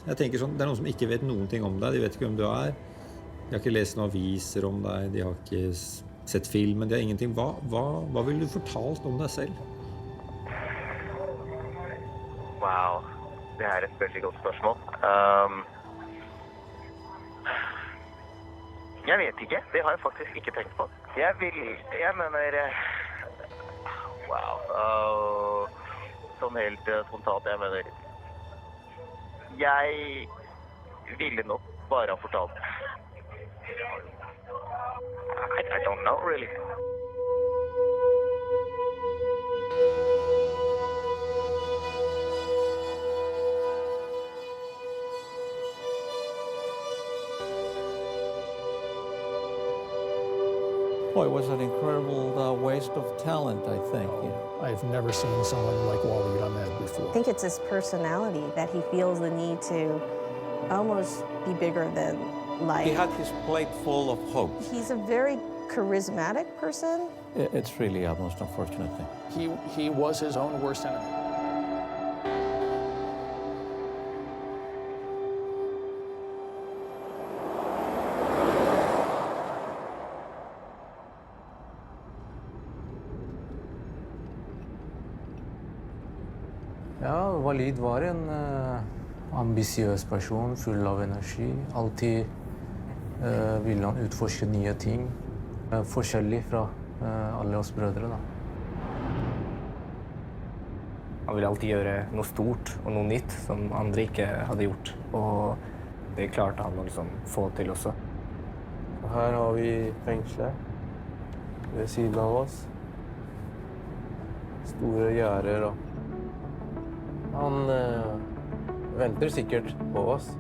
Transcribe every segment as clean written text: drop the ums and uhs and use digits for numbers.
Jeg tenker sånn, det noen som ikke vet noen ting om deg, de vet ikke hvem du er. De har ikke lest noen aviser om deg, de har ikke sett filmen, de har ingenting. Hva ville du fortalt om deg selv? Wow, det et veldig godt spørsmål. Jeg vet ikke, det har jeg faktisk ikke tenkt på. Jeg mener, wow, sånn helt spontant, jeg mener, jeg ville nok bare ha fortalt. I don't know, really. Boy, it was an incredible waste of talent, I think. I've never seen someone like Waleed Ahmed before. I think it's his personality that he feels the need to almost be bigger than life. He had his plate full of hope. He's a very charismatic person. It's really a most unfortunate thing. He was his own worst enemy. Ja, Waleed var en ambisiøs person, full av energi. Alltid ville han utforske nye ting. Forskjellig fra alle oss brødre, da. Han ville alltid gjøre noe stort og noe nytt som andre ikke hadde gjort. Og det klarte han å liksom få til også. Her har vi fengselet ved siden av oss. Store gjerder og han venter sikkert på oss.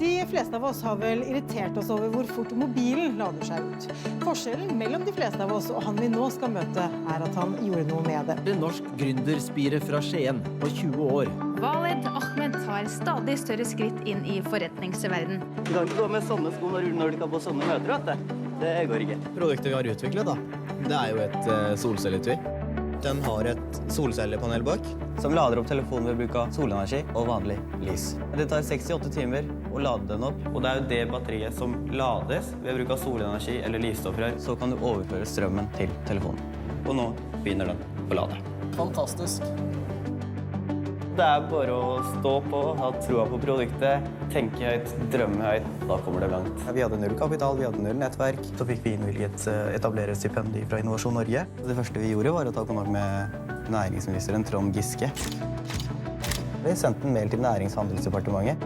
De fleste av oss har vel irritert oss over hvor fort mobilen lader seg ut. Forskjellen mellom de fleste av oss og han vi nå skal møte, at han gjorde noe med det. En norsk gründerspire fra Skien på 20 år. Waleed Ahmed tar stadig større skritt inn i forretningsverden. Du kan ikke gå med sånne sko når du skal på sånne møter, vet du. Det går ikke. Produktet vi har utviklet, da, det jo et solcelletøy. Den har et solcellepanel bak, Som lader opp telefonen ved bruk av solenergi og vanlig lys. Det tar 68 timer å lade den opp, og det jo det batteriet som lades ved bruk av solenergi eller lysstoffrør. Så kan du overføre strømmen til telefonen. Og nå begynner den å lade. Fantastisk. Det bare å stå på, ha troa på produktet, tenke høyt, drømme høyt. Da kommer det langt. Vi hadde null kapital, vi hadde null nettverk. Så fikk vi innvilget etablererstipend fra Innovasjon Norge. Det første vi gjorde var å ta kontakt med næringsministeren Trond Giske. Vi sendte en mail til Nærings- og handelsdepartementet.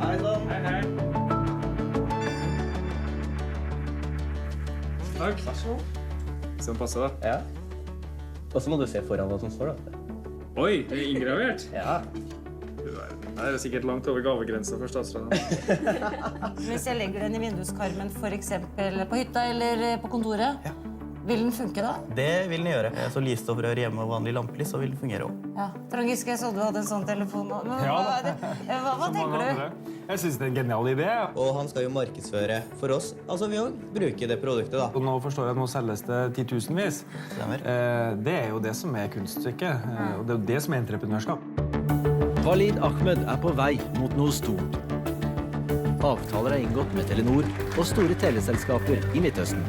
Hei sann! Hei, hei. Takk. Vær så god. Sånn passer det. Ja. Og så må du se foran hva som står da. Oi, det inngravert? Ja. Det sikkert langt over gavegrensen for statsråden. Hvis jeg legger den i vinduskarmen, for eksempel på hytta eller på kontoret, vil den funke da? Det vil den gjøre. Så lysstoffrør hjemme og vanlig lampelys, så vil den fungere også. Ja, Trond Giske, jeg så du hadde en sånn telefon nå. Men hva tenker du? Jeg synes det en genial idé. Og han skal jo markedsføre for oss, altså ved å bruke det produktet, da. Og nå forstår jeg at nå selges det titusenvis. Stemmer. Det jo det som kunststykket, og det jo det som entreprenørskap. Waleed Ahmed på vei mot noe stort. Avtaler inngått med Telenor og store teleselskaper i Midtøsten.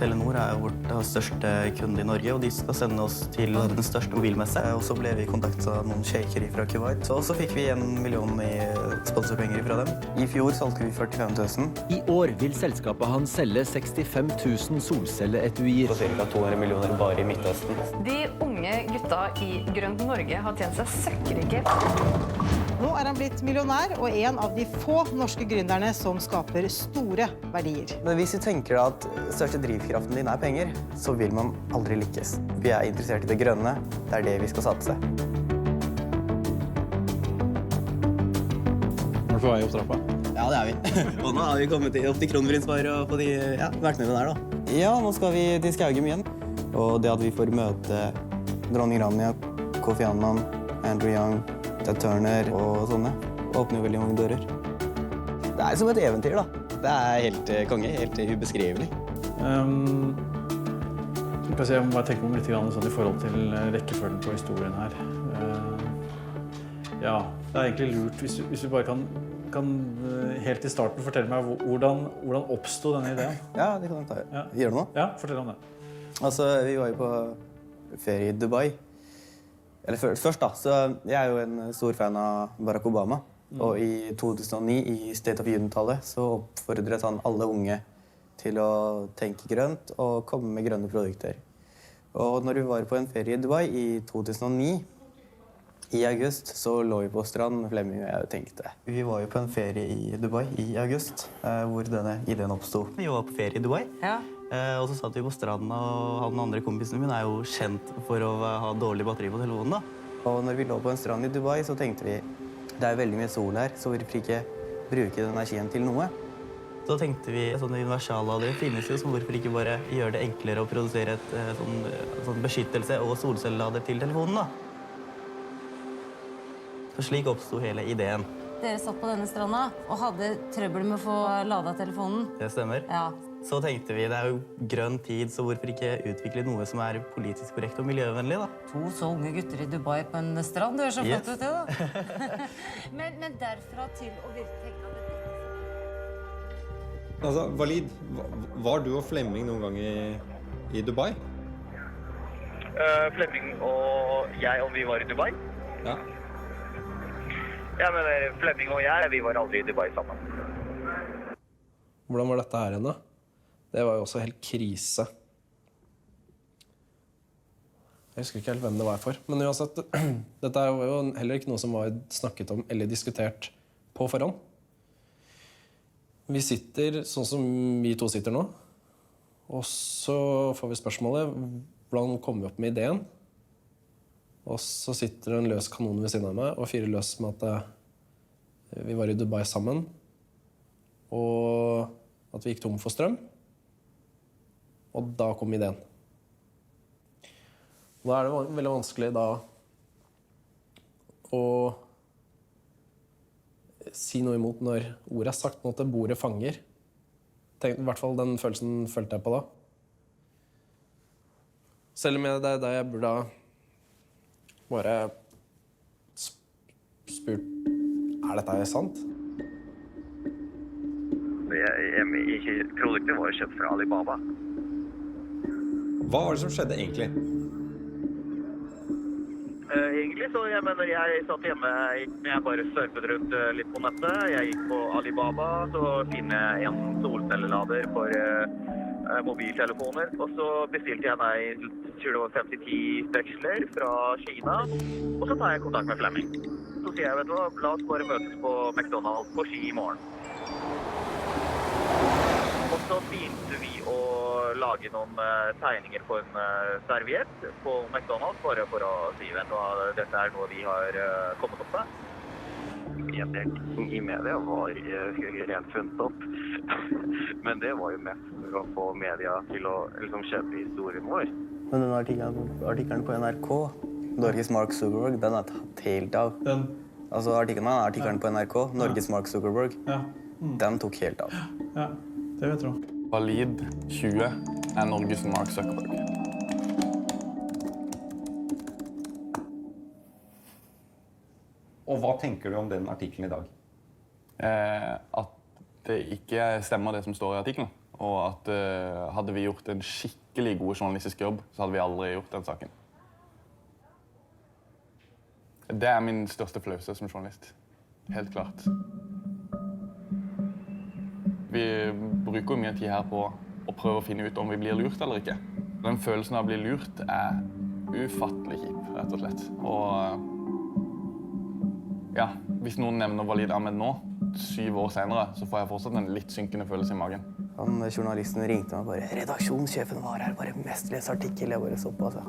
Telenor jo vårt største kunde i Norge, og de skal sende oss til den største mobilmesse. Og så ble vi kontaktet av noen shaker fra Kuwait. Og så fikk vi 1 million i sponsorpenger fra dem. I fjor solgte vi 45 000. I år vil selskapet hans selge 65 000 solcelleetuier. Og ca. 200 millioner bare i Midtøsten. De unge gutta i Grønt Norge har tjent seg søkkrike. Nå han blitt millionær, og en av de få norske gründerne som skaper store verdier. Men hvis vi tenker at største drivkraften din penger, så vil man aldri lykkes. Vi interessert i det grønne, det det vi skal satse. Nå får jeg opp trappa. Ja, det vi. Og nå har vi kommet opp til Kronprinsbar og på de, vært med der da. Ja, nå skal vi til Skaugum igjen. Og det at vi får møte dronning Rania, Kofi Annan, Andrew Young, Ted Turner og sånne, åpner jo veldig mange dører. Det som et eventyr da. Det helt konge, helt ubeskrivelig. Jeg må bare tenke meg litt sånn i forhold til rekkefølgen på historien her. Ja, det egentlig lurt hvis du bare kan helt i starten fortelle meg hvordan oppstod denne ideen? Ja, det kan jeg ta. Ja. Gjør du noe? Ja, fortell om det. Altså, vi var jo på ferie i Dubai. Eller først da, så jeg er jo en stor fan av Barack Obama. Og i 2009, i State of Union-tallet, så oppfordret han alle unge til å tenke grønt og komme med grønne produkter. Og når vi var på en ferie i Dubai i 2009, i august, så lå vi på strand, Flemming og jeg tenkte. Vi var jo på en ferie i Dubai i august, hvor denne ideen oppstod. Vi var på ferie i Dubai, og så satt vi på stranden, og han andre kompisen min er jo kjent for å ha dårlig batteri på telefonen da. Og når vi lå på en strand i Dubai, så tenkte vi, det er veldig mye sol her, så hvorfor ikke bruke den energien til noe? Så tenkte vi, sånne universalladere finnes jo, så hvorfor ikke bare gjøre det enklere å produsere et sånn beskyttelse og solcellellader til telefonen da? Så slik oppstod hele ideen. Dere satt på denne stranda og hadde trøbbel med å få ladet telefonen. Det stemmer. Ja. Så tenkte vi, det er jo grønn tid, så hvorfor ikke utvikle noe som er politisk korrekt og miljøvennlig da? 2 så unge gutter i Dubai på en strand, det høres så flott ut det da. men derfra til å virkelig tenke at det... Altså, Walid, var du og Flemming noen gang i Dubai? Flemming og jeg, om vi var i Dubai? Ja. Ja, men Flemming og jeg, vi var aldri i Dubai sammen. Hvordan var dette her igjen da? Det var jo også helt krise. Jeg husker ikke helt hvem det var for. Men uansett, dette var jo heller ikke noe som var snakket om eller diskutert på forhånd. Vi sitter sånn som vi to sitter nå. Og så får vi spørsmålet, hvordan kom vi opp med ideen? Og så sitter det en løs kanon ved siden av meg og fyrer løs med at vi var i Dubai sammen, og at vi gikk tom for strøm. Og da kom ideen. Og da er det veldig vanskelig da å si noe imot når ordet er sagt, på en måte bordet fanger. I hvert fall den følelsen følte jeg på da. Selv om det er der jeg burde ha bare spurt, er dette sant? Produktet var jo kjøpt fra Alibaba. Hva var det som skjedde egentlig? Egentlig så, jeg satt hjemme, jeg bare surfet rundt litt på nettet. Jeg gikk på Alibaba, så finner jeg en solcellelader for mobiltelefoner. Og så bestilte jeg meg, tror det var 5-10 veksler fra Kina. Og så tar jeg kontakt med Flemming. Så sier jeg, vet du hva, la oss bare møtes på McDonald's på Ski i morgen. Og så begynte vi å lage noen tegninger på en serviett på McDonald's, bare for å si, vet du hva, dette er noe vi har kommet opp med. En del ting i media var rent funnet opp, men det var jo mest for å få media til å liksom kjøpe historien vår. Men den artikkelen på NRK, Norges Mark Zuckerberg, den er tatt helt av. Altså artikkelen på NRK, Norges Mark Zuckerberg, den tok helt av. Ja, det vet du. Walid 20 er Norges Mark Zuckerberg. Og hva tenker du om den artikkelen i dag? At det ikke stemmer det som står i artikkelen. Og at hadde vi gjort en skikkelig god journalistisk jobb, så hadde vi aldri gjort den saken. Det er min største flause som journalist. Helt klart. Vi bruker mye tid her på å prøve å finne ut om vi blir lurt eller ikke. Den følelsen av å bli lurt er ufattelig kjip, rett og slett. Og ja, hvis noen nevner Walid Ahmed nå, 7 år senere, så får jeg fortsatt en litt synkende følelse i magen. Journalisten ringte meg bare, redaksjonssjefen var her, bare mest lest artikkel, jeg bare så på, altså.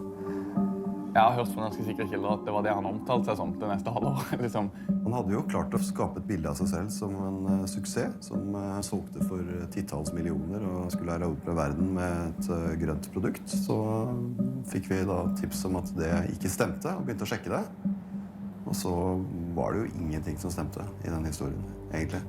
Jeg har hørt fra ganske sikre kilder at det var det han omtalte seg som det neste halvår, liksom. Han hadde jo klart å skape et bilde av seg selv som en suksess, som solgte for titalls millioner og skulle erobre verden med et grønt produkt. Så fikk vi da tips om at det ikke stemte, og begynte å sjekke det. Og så var det jo ingenting som stemte i den historien, egentlig.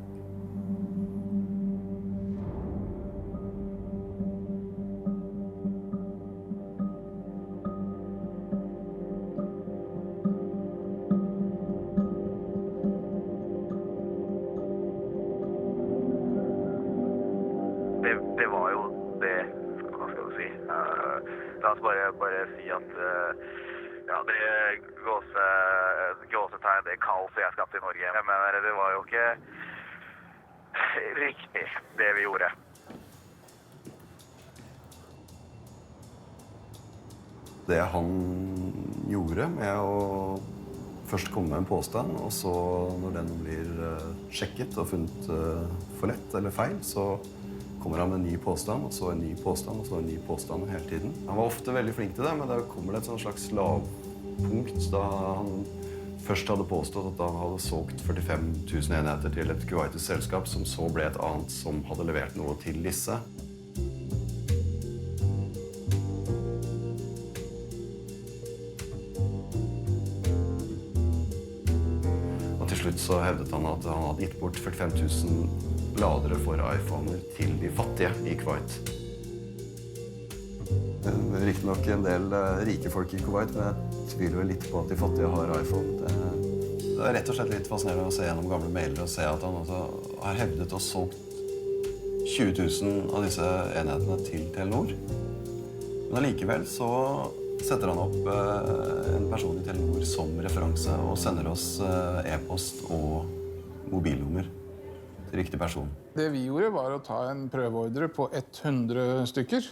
det var jo det, hva skal du si, la oss bare si at ja, det gåsetegn, det kaos jeg skapte i Norge. Jeg mener, det var jo ikke riktig det vi gjorde. Det han gjorde med å først komme med en påstand, og så når den blir sjekket og funnet for lett eller feil, så kommer han med en ny påstand, og så en ny påstand, og så en ny påstand hele tiden. Han var ofte veldig flink til det, men da kommer det et sånn slags lavpunkt da han først hadde påstått at han hadde solgt 45 000 enheter til et kuwaitisk selskap, som så ble et annet som hadde levert noe til disse. Til slutt så hevdet han at han hadde gitt bort 45 000 ladere for iPhoner til de fattige i Kuwait. Det er riktig nok en del rike folk i Kuwait, men jeg tviler vel litt på at de fattige har iPhone. Det er rett og slett litt fascinerende å se gjennom gamle mailer og se at han også har hevdet og solgt 20 000 av disse enhetene til Telenor. Men allikevel så setter han opp en person i Telenor som referanse og sender oss e-post og mobilnummer til riktig person. Det vi gjorde var å ta en prøveordre på 100 stykker,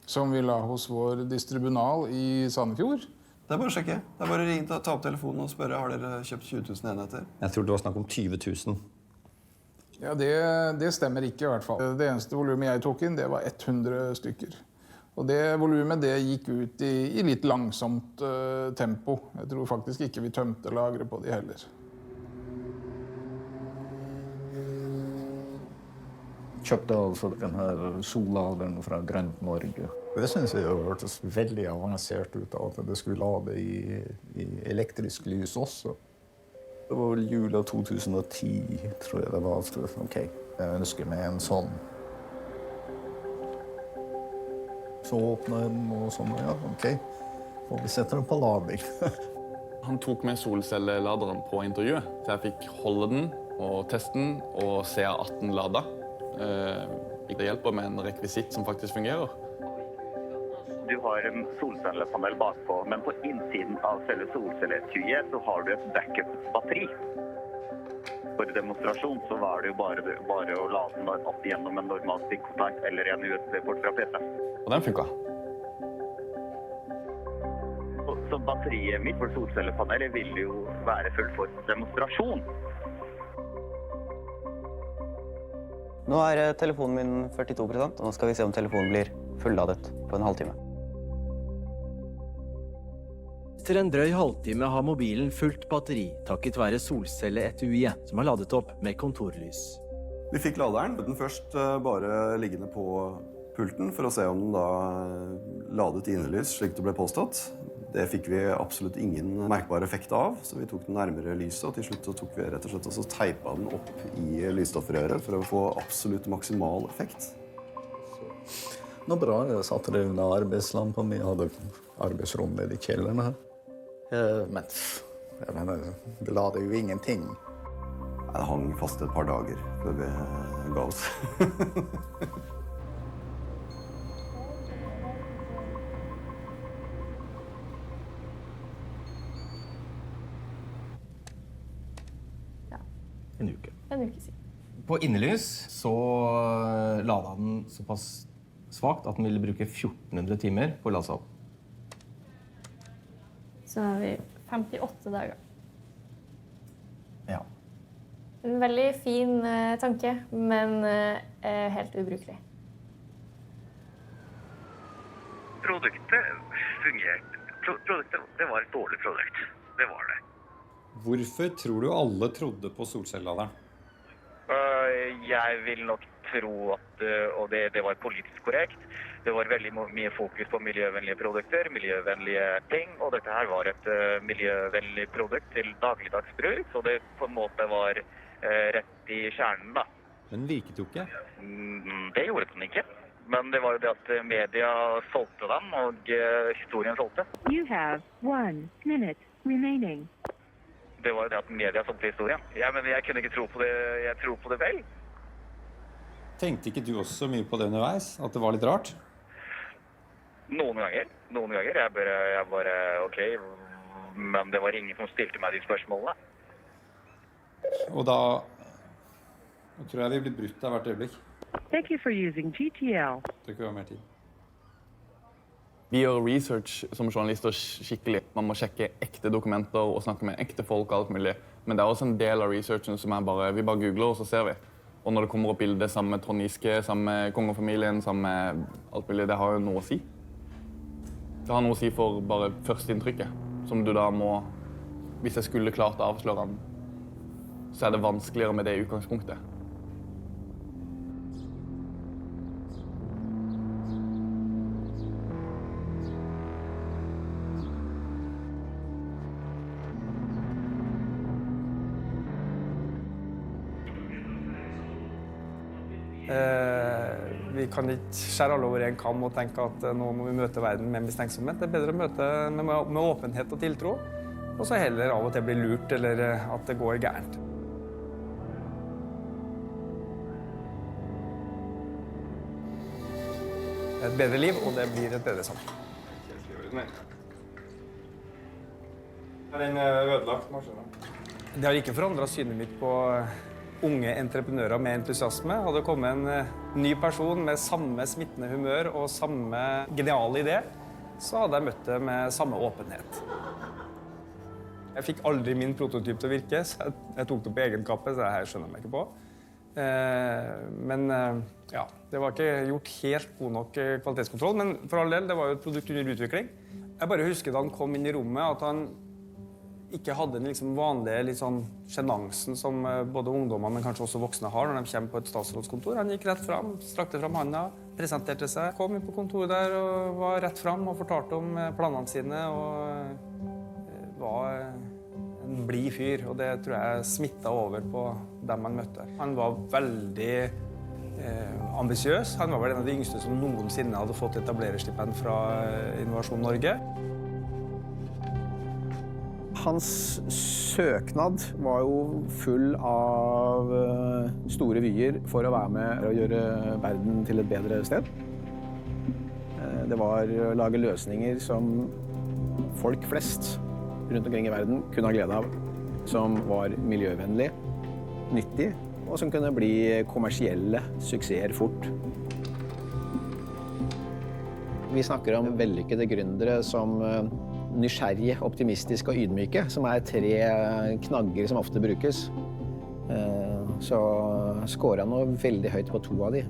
som vi la hos vår distribunal i Sandefjord. Det er bare å sjekke. Det er bare å ringe, ta opp telefonen og spørre, har dere kjøpt 20 000 enheter? Jeg tror det var snakk om 20 000. Ja, det stemmer ikke i hvert fall. Det eneste volumet jeg tok inn, det var 100 stykker. Og det volumet det gikk ut i litt langsomt tempo. Jeg tror faktisk ikke vi tømte lagret på de heller. Kjøpte altså den her solladeren fra Grønt Norge. Det synes jeg hørtes veldig avansert ut av at det skulle lade i elektrisk lys også. Det var vel jula 2010, tror jeg det var. Ok, jeg ønsker meg en sånn. Så åpnet den og sånn, ja, ok. Og vi setter den på lading. Han tok med solcelleladeren på intervjuet, så jeg fikk holde den og teste den og se 18 lader. Det hjelper med en rekvisitt som faktisk fungerer. Du har en solcellepanel bakpå, men på innsiden av selve solcelleetyet så har du et backup-batteri. For demonstrasjon så var det jo bare å lade den opp gjennom en normal stikkontakt eller en USB-port fra PC. Og den funka. Så batteriet mitt for solcellepanelet vil jo være fullt for demonstrasjon. Nå er telefonen min 42%, og nå skal vi se om telefonen blir fulladet på en halvtime. Etter en drøy halvtime har mobilen fullt batteri, takket være solcelleetuiet, som har ladet opp med kontorlys. Vi fikk laderen, den først bare liggende på pulten for å se om den da ladet innelys, slik det ble påstått. Det fikk vi absolutt ingen merkbar effekt av, så vi tok den nærmere lyset, og til slutt så tok vi rett og slett og så teipet den opp i lysstoffrøret for å få absolutt maksimal effekt. Nå bra, jeg satte det under arbeidslampen, vi hadde arbeidsrom nede i kjelleren her. Men jeg mener, det lader jo ingenting. Det hang fast et par dager før vi ga oss. En uke. En uke siden. På innelys så lada den såpass svagt at den ville bruke 1400 timer på å lade seg opp. Så har vi 58 dager. Ja. En veldig fin tanke, men helt ubrukelig. Produktet fungerte. Produktet, det var et dårlig produkt. Det var det. Hvorfor tror du alle trodde på solcelleladeren? Jeg vil nok tro at, og det var politisk korrekt, det var veldig mye fokus på miljøvennlige produkter, miljøvennlige ting, og dette her var et miljøvennlig produkt til dagligdags bruk, så det på en måte var rett i kjernen da. Men virket jo ikke? Det gjorde den ikke. Men det var jo det at media solgte den, og historien solgte. You have 1 minute remaining. Det var jo det at media solgte historien. Ja, men jeg kunne ikke tro på det. Jeg tror på det vel. Tenkte ikke du også mye på det underveis? At det var litt rart? Noen ganger. Jeg bare, ok, men det var ingen som stilte meg de spørsmålene. Og da tror jeg vi blir brutt av hvert øyeblikk. Thank you for using GTL. Det kan være mer tid. Vi gjør research som journalister skikkelig. Man må sjekke ekte dokumenter og snakke med ekte folk og alt mulig. Men det også en del av researchen som vi bare googler, og så ser vi. Og når det kommer opp bilder sammen med Trond Giske, sammen med kongefamilien, sammen med alt mulig, det har jo noe å si. Det har noe å si for bare førsteinntrykket, som du da må, hvis jeg skulle klart å avsløre han, så det vanskeligere med det utgangspunktet. Vi kan ikke skjære alle over en kam og tenke at nå må vi møte verden med mistenksomhet. Det bedre å møte med åpenhet og tiltro, og så heller av og til bli lurt eller at det går gærent. Et bedre liv, og det blir et bedre samfunn. Er den ødelagt, maskinen? Det har ikke forandret synet mitt på unge entreprenører med entusiasme. Hadde det kommet en ny person med samme smittende humør og samme geniale idé, så hadde jeg møtt det med samme åpenhet. Jeg fikk aldri min prototyp til å virke, så jeg tok det på egen kappe, så det her skjønner jeg meg ikke på. Men ja, det var ikke gjort helt god nok kvalitetskontroll, men for all del, det var jo et produkt under utvikling. Jeg bare husker da han kom inn i rommet, at han ikke hadde den liksom vanlige litt sånn sjenansen som både ungdommer, men kanskje også voksne har når de kommer på et statsrådskontor. Han gikk rett fram, strakte fram handa, presenterte seg, kom inn på kontoret der og var rett fram og fortalte om planene sine og var en blid fyr, og det tror jeg smittet over på dem han møtte. Han var veldig ambisiøs. Han var vel en av de yngste som noensinne hadde fått etablererstipend fra Innovasjon Norge. Hans søknad var jo full av store vyer for å være med og gjøre verden til et bedre sted. Det var å lage løsninger som folk flest rundt omkring i verden kunne ha glede av, som var miljøvennlig, nyttig, og som kunne bli kommersielle suksesser fort. Vi snakker om vellykkede gründere som nysgjerrige, optimistiske og ydmyke, som er 3 knagger som ofte brukes. Så scorer han noe veldig høyt på 2 av de.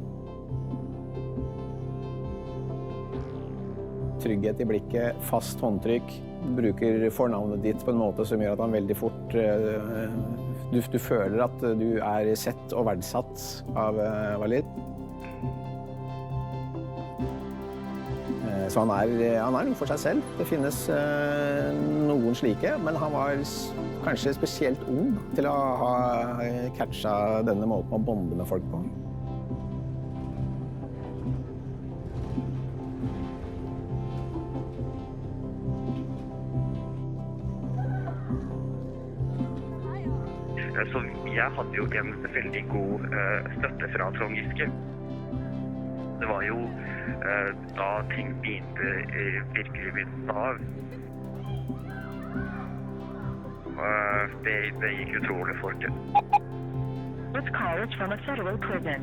Trygghet i blikket, fast håndtrykk, bruker fornavnet ditt på en måte som gjør at han veldig fort du føler at du er sett og verdsatt av Walid. Så han er noe for seg selv. Det finnes noen slike, men han var kanskje spesielt ung til å ha catcha denne måten å bonde med folk på. Så jeg hadde jo en veldig god støtte fra Trond Giske. Det var jo da ting virkelig begynte av. Det gikk utrolig fort. With college from a federal prison.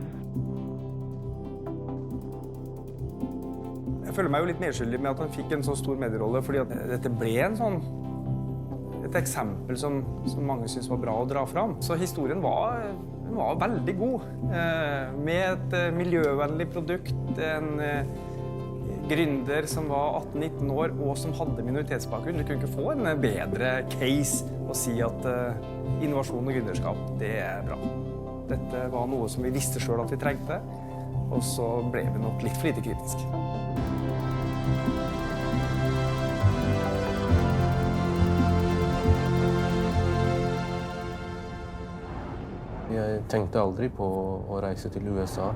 Jeg føler meg jo litt medskyldig med at han fikk en så stor medierolle, fordi at dette ble et eksempel som mange synes var bra å dra fram. Så historien var veldig god. Med et miljøvennlig produkt, en gründer som var 18-19 år og som hadde minoritetsbakgrunn. Du kunne ikke få en bedre case å si at innovasjon og gründerskap, det er bra. Dette var noe som vi visste selv at vi trengte, og så ble vi nok litt for lite kritiske. Jeg tenkte aldri på å reise til USA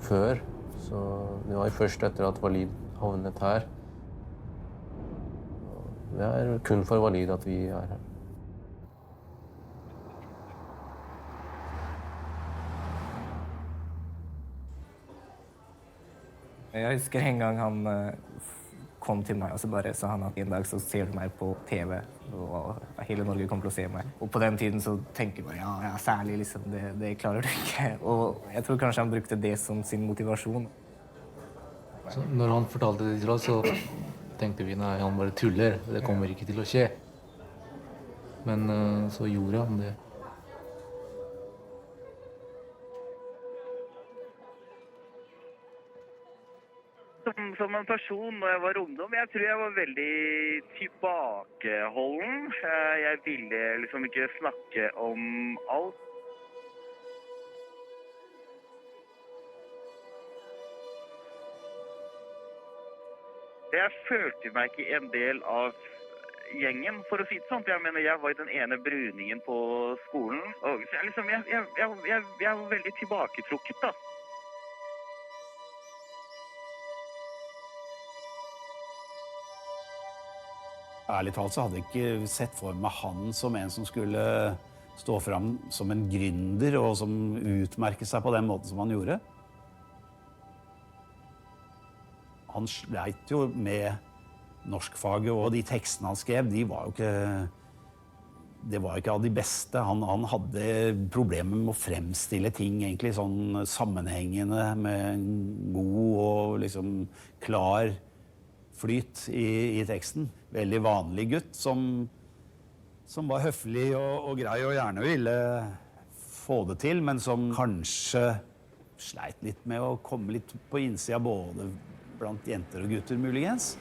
før, så det var først etter at Walid havnet her. Det er kun for Walid at vi er her. Jeg husker en gang han kom til meg og så bare sa han at en dag så ser du meg på TV, og hele Norge kommer til å se meg. Og på den tiden så tenker man, ja særlig liksom, det klarer du ikke. Og jeg tror kanskje han brukte det som sin motivasjon. Så når han fortalte det til oss, så tenkte vi, nei, han bare tuller, det kommer ikke til å skje. Men så gjorde han det. Som en person når jeg var ungdom, jeg tror jeg var veldig tilbakeholden. Jeg ville liksom ikke snakke om alt. Jeg følte meg ikke en del av gjengen, for å si det sånn. Jeg mener, jeg var den ene bruningen på skolen. Og jeg var veldig tilbaketrukket da. Ærlig talt så hadde jeg ikke sett for meg han som en som skulle stå fram som en gründer og som utmerket seg på den måten som han gjorde. Han sleit jo med norskfaget, og de tekstene han skrev, det var jo ikke av de beste. Han hadde problemer med å fremstille ting egentlig sånn sammenhengende med god og liksom klar flyt i teksten. Veldig vanlig gutt som var høflig og grei og gjerne ville få det til, men som kanskje sleit litt med å komme litt på innsida både blant jenter og gutter, muligens.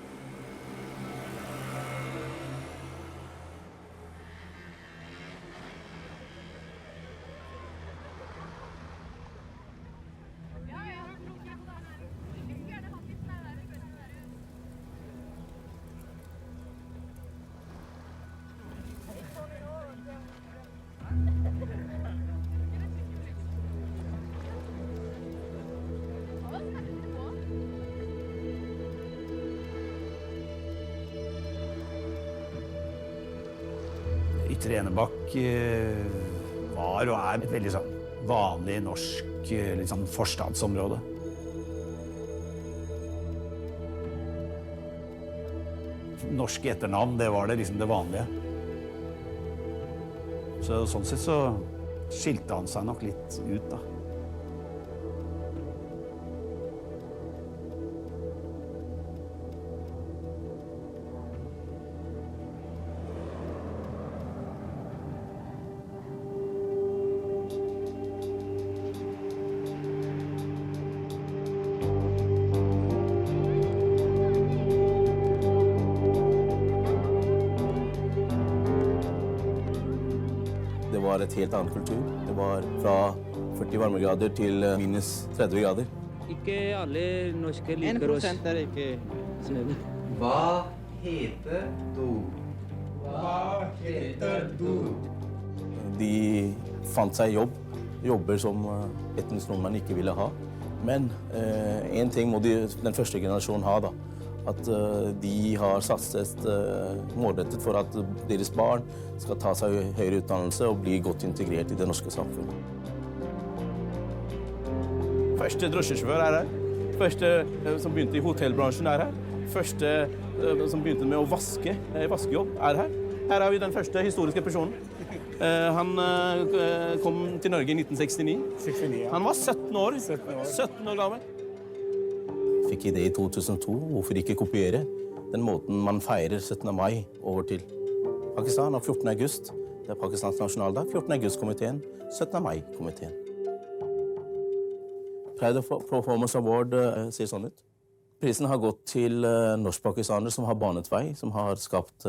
Ytre Enebakk var og er et veldig sånn vanlig norsk liksom, forstadsområde. Norske etternavn, det var det liksom det vanlige. Så sånn sett så skilte han seg nok litt ut da. Det var et helt annet kultur. Det var fra 40 varmegrader til minus 30 grader. Ikke alle norske liker oss. 1% er ikke snille. Hva heter du? Hva heter du? De fant seg jobber som etnisk nordmenn ikke ville ha. Men en ting må den første generasjonen ha da. At de har satset målrettet for at deres barn skal ta seg høyere utdannelse og bli godt integrert i det norske samfunnet. Første drosjesjåfør er her. Første som begynte i hotellbransjen er her. Første som begynte med å vaskejobb er her. Her har vi den første historiske personen. Han kom til Norge i 1969. Han var 17 år gammel. Fikk idé i 2002, hvorfor ikke kopiere den måten man feirer 17. mai over til Pakistan av 14. august. Det er Pakistans nasjonaldag, 14. august-komiteen, 17. mai-komiteen. Pride of Performance Award ser sånn ut. Prisen har gått til norsk-pakistanere som har banet vei, som har skapt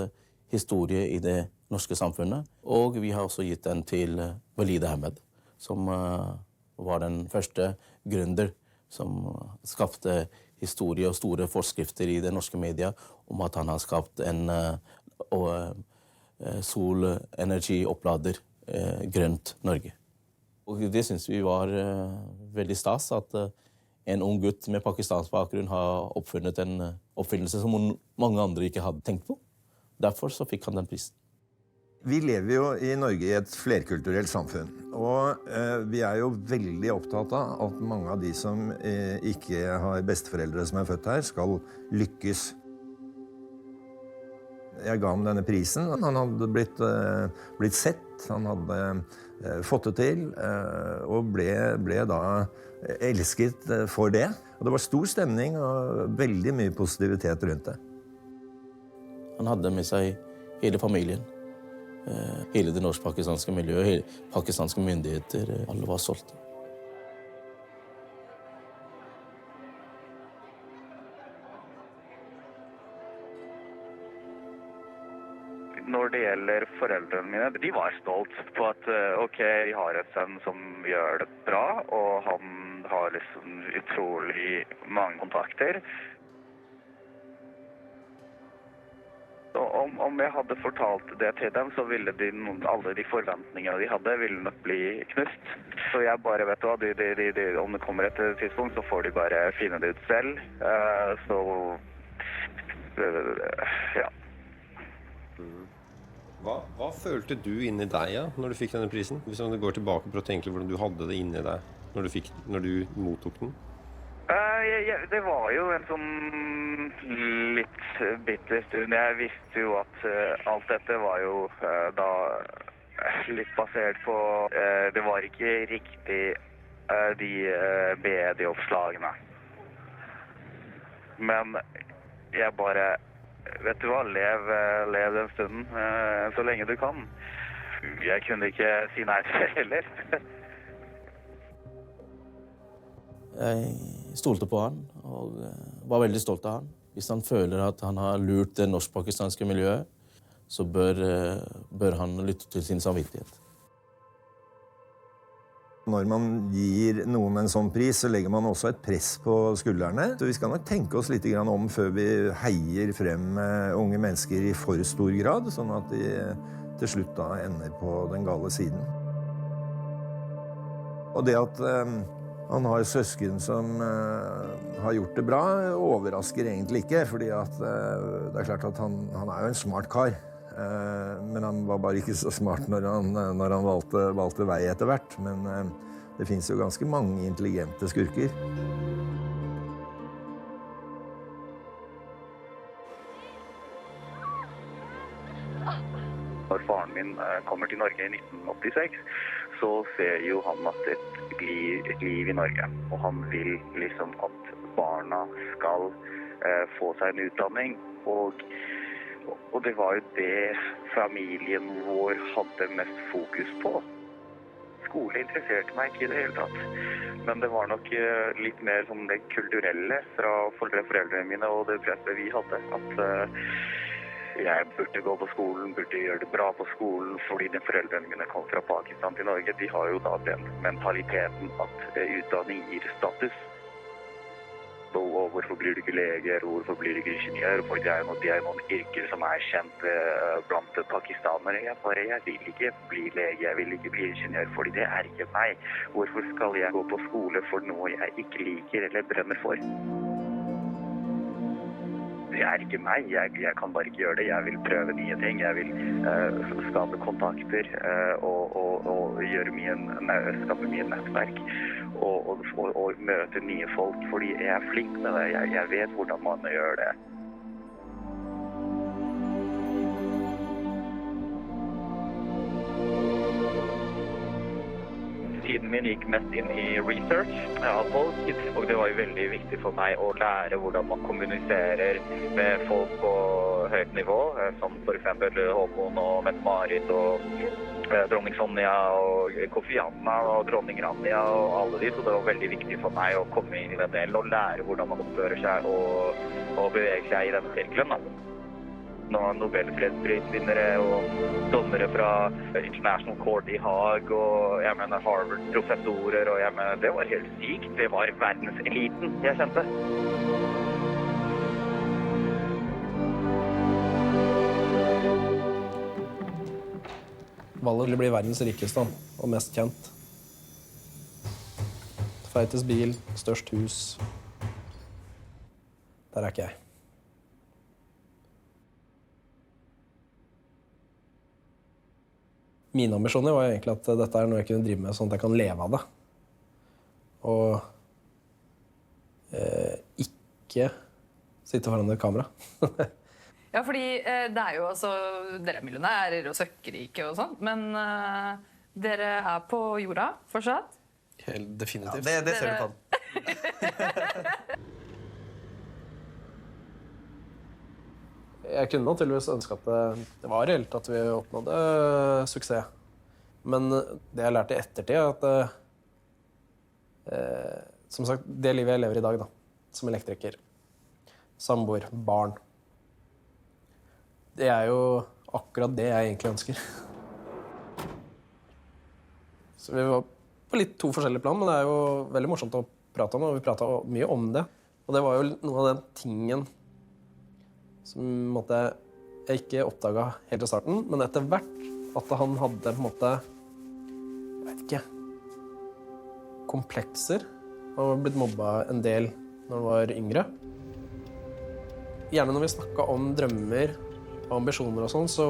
historie i det norske samfunnet. Og vi har også gitt den til Walid Ahmed, som var den første gründer som skapte historie og store forskrifter i det norske media om at han har skapt en solenergioppladder grønt Norge. Og det synes vi var veldig stas at en ung gutt med pakistansk bakgrunn har oppfunnet en oppfinnelse som mange andre ikke hadde tenkt på. Derfor så fikk han den prisen. Vi lever jo i Norge i et flerkulturelt samfunn, og vi jo veldig opptatt av at mange av de som ikke har besteforeldre som født her, skal lykkes. Jeg ga ham denne prisen. Han hadde blitt sett, han hadde fått det til, og ble da elsket for det. Og det var stor stemning og veldig mye positivitet rundt det. Han hadde med seg hele familien, hele det norsk-pakistanske miljøet, hele pakistanske myndigheter. Alle var stolte. Når det gjelder foreldrene mine, de var stolt på at ok, vi har en sønn som gjør det bra, og han har liksom utrolig mange kontakter. Og om jeg hadde fortalt det til dem, så ville alle de forventningene de hadde, ville nok bli knust. Så jeg bare vet hva, om det kommer et tidspunkt, så får de bare finne det ut selv. Ja. Hva følte du inni deg når du fikk denne prisen? Hvis du går tilbake for å tenke hvordan du hadde det inni deg når du mottok den? Det var jo en sånn litt bitter stund. Jeg visste jo at alt dette var jo da litt basert på det var ikke riktig de medieoppslagene. Men jeg bare vet du hva, lev den stunden så lenge du kan. Jeg kunne ikke si nei til det heller. Jeg stolte på han og var veldig stolt av han. Hvis han føler at han har lurt det norsk-pakistanske miljøet, så bør han lytte til sin samvittighet. Når man gir noen en sånn pris, så legger man også et press på skuldrene. Så vi skal nok tenke oss litt om før vi heier frem unge mennesker i for stor grad, sånn at de til slutt da ender på den gale siden. Og det at han har søsken som har gjort det bra, overrasker egentlig ikke, fordi at det klart at han jo en smart kar. Men han var bare ikke så smart når han valgte vei etter hvert. Men det finnes jo ganske mange intelligente skurker. Når faren min kommer til Norge i 1986, så ser jo han at et liv i Norge. Og han vil liksom at barna skal få seg en utdanning. Og det var jo det familien vår hadde mest fokus på. Skole interesserte meg ikke i det hele tatt. Men det var nok litt mer som det kulturelle fra foreldrene mine og det presset vi hadde. At jeg burde gå på skolen, burde gjøre det bra på skolen, fordi de foreldrene mine kom fra Pakistan til Norge. De har jo da den mentaliteten at utdanning gir status. Og hvorfor blir du ikke lege, og hvorfor blir du ikke ingeniør? For det er noen yrker som kjent blant pakistanere. Jeg vil ikke bli lege, jeg vil ikke bli ingeniør, fordi det ikke meg. Hvorfor skal jeg gå på skole for noe jeg ikke liker eller brenner for? Det ikke meg, jeg kan bare ikke gjøre det. Jeg vil prøve nye ting, jeg vil skape kontakter og skape mye nettverk og møte nye folk, fordi jeg flink med det. Jeg vet hvordan man gjør det. Tiden min gikk mest inn i research av folk, og det var jo veldig viktig for meg å lære hvordan man kommuniserer med folk på høyt nivå, som for eksempel Håkon og Mette-Marit og dronning Sonja og Kofi Annan og dronning Rania og alle de, så det var veldig viktig for meg å komme inn i den delen og lære hvordan man oppfører seg og beveger seg i denne sirkelen. Nobelfredsprinsvinnere og dommere fra International Court i Haag og Harvard-professorer, og det var helt sykt. Det var verdenseliten jeg kjente. Vallet til å bli verdens rikeste og mest kjent. Feitest bil, størst hus. Der ikke jeg. Mine ambisjoner var egentlig at dette noe jeg kunne drive med sånn at jeg kan leve av det. Og ikke sitte foran et kamera. Ja, fordi det jo altså, dere millionærer og søkkerike og sånt, men dere på jorda fortsatt? Helt definitivt. Ja, det ser du på. Jeg kunne naturligvis ønske at det var reelt at vi oppnådde suksess. Men det jeg lærte i ettertid at som sagt, det livet jeg lever i dag da, som elektriker, samboer, barn, det jo akkurat det jeg egentlig ønsker. Så vi var på litt to forskjellige plan, men det jo veldig morsomt å prate om, og vi pratet mye om det. Og det var jo noe av den tingen som jeg ikke oppdaget helt i starten, men etter hvert at han hadde på en måte, jeg vet ikke, komplekser, og blitt mobbet en del når han var yngre. Gjerne når vi snakket om drømmer og ambisjoner og sånn, så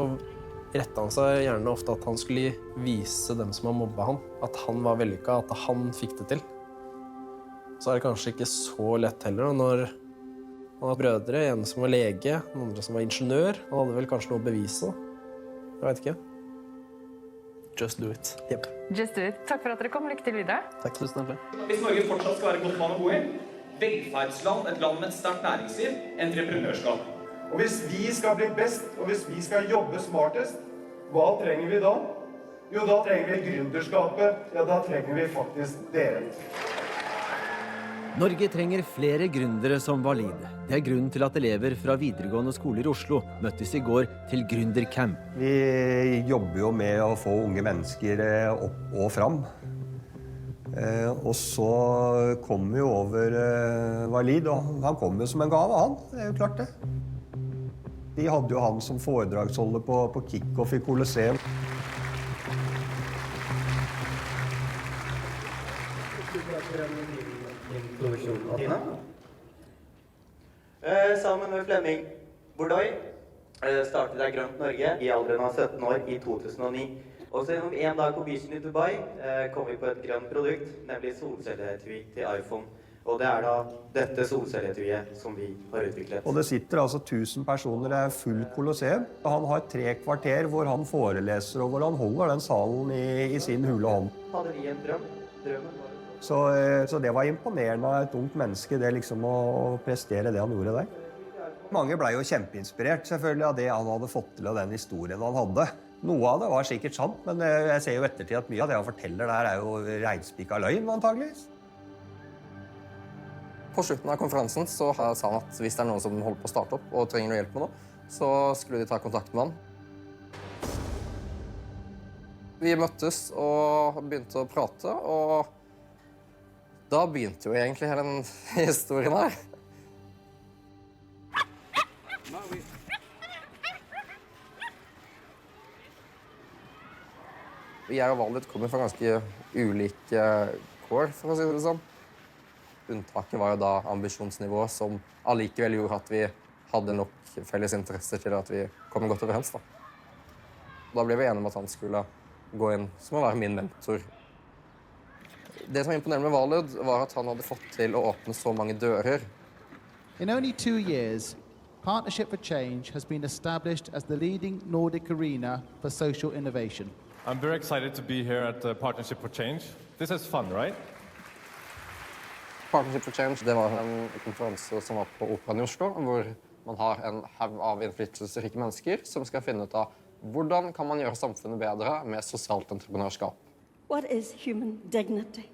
rettet han seg gjerne ofte at han skulle vise dem som har mobbet han, at han var vellykket, at han fikk det til. Så det kanskje ikke så lett heller, og når han hadde brødre, en som var lege, den andre som var ingeniør. Han hadde vel kanskje noe å bevise. Jeg vet ikke. Just do it. Yep. Just do it. Takk for at dere kom. Lykke til videre. Takk. Tusen takk. Hvis Norge fortsatt skal være et godt land å bo i, velferdsland, et land med et sterkt næringsliv, entreprenørskap. Og hvis vi skal bli best, og hvis vi skal jobbe smartest, hva trenger vi da? Jo, da trenger vi gründerskapet. Ja, da trenger vi faktisk dere. Norge trenger flere gründere som Walid. Det grunnen til at elever fra videregående skoler i Oslo møttes i går til gründercamp. Vi jobber jo med å få unge mennesker opp og fram. Og så kom vi over Walid, og han kom jo som en gave, han. Det jo klart det. De hadde jo han som foredragsholder på Kickoff i Colosseum. Sammen med Flemming Bordoy startet jeg Grønt Norge i alderen av 17 år i 2009. Og så gjennom en dag på beachen i Dubai kom vi på et grønt produkt, nemlig solcelleetui til iPhone. Og det da dette solcelleetuiet som vi har utviklet. Og det sitter altså 1000 personer, det full kolosseum. Han har 3 kvarter hvor han foreleser og hvor han holder den salen i sin hule hånd. Hadde vi en drøm? Drømmen var så det var imponerende av et ungt menneske, det liksom å prestere det han gjorde der. Mange ble jo kjempeinspirert selvfølgelig av det han hadde fått til og den historien han hadde. Noe av det var sikkert sant, men jeg ser jo ettertid at mye av det han forteller der jo reinspikka løgn antageligvis. På slutten av konferansen så sa han at hvis det noen som holder på å starte opp og trenger noe hjelp med noe, så skulle de ta kontakt med han. Vi møttes og begynte å prate, og da begynte jo egentlig hele den historien her. Jeg og Walid kommer fra ganske ulike kår, for å si det sånn. Unntaket var jo da ambisjonsnivået som allikevel gjorde at vi hadde nok felles interesser til at vi kom godt overens. Da ble vi enige om at han skulle gå inn som å være min mentor. Det som imponerende med Walid var at han hadde fått til å åpne så mange dører. In only 2 years, Partnership for Change has been established as the leading Nordic arena for social innovation. I'm very excited to be here at Partnership for Change. This is fun, right? Partnership for Change det var en konferanse som var på Operaen i Oslo, hvor man har en haug av innflytelsesrike mennesker som skal finne ut av hvordan kan man gjøre samfunnet bedre med sosialt entreprenørskap. What is human dignity?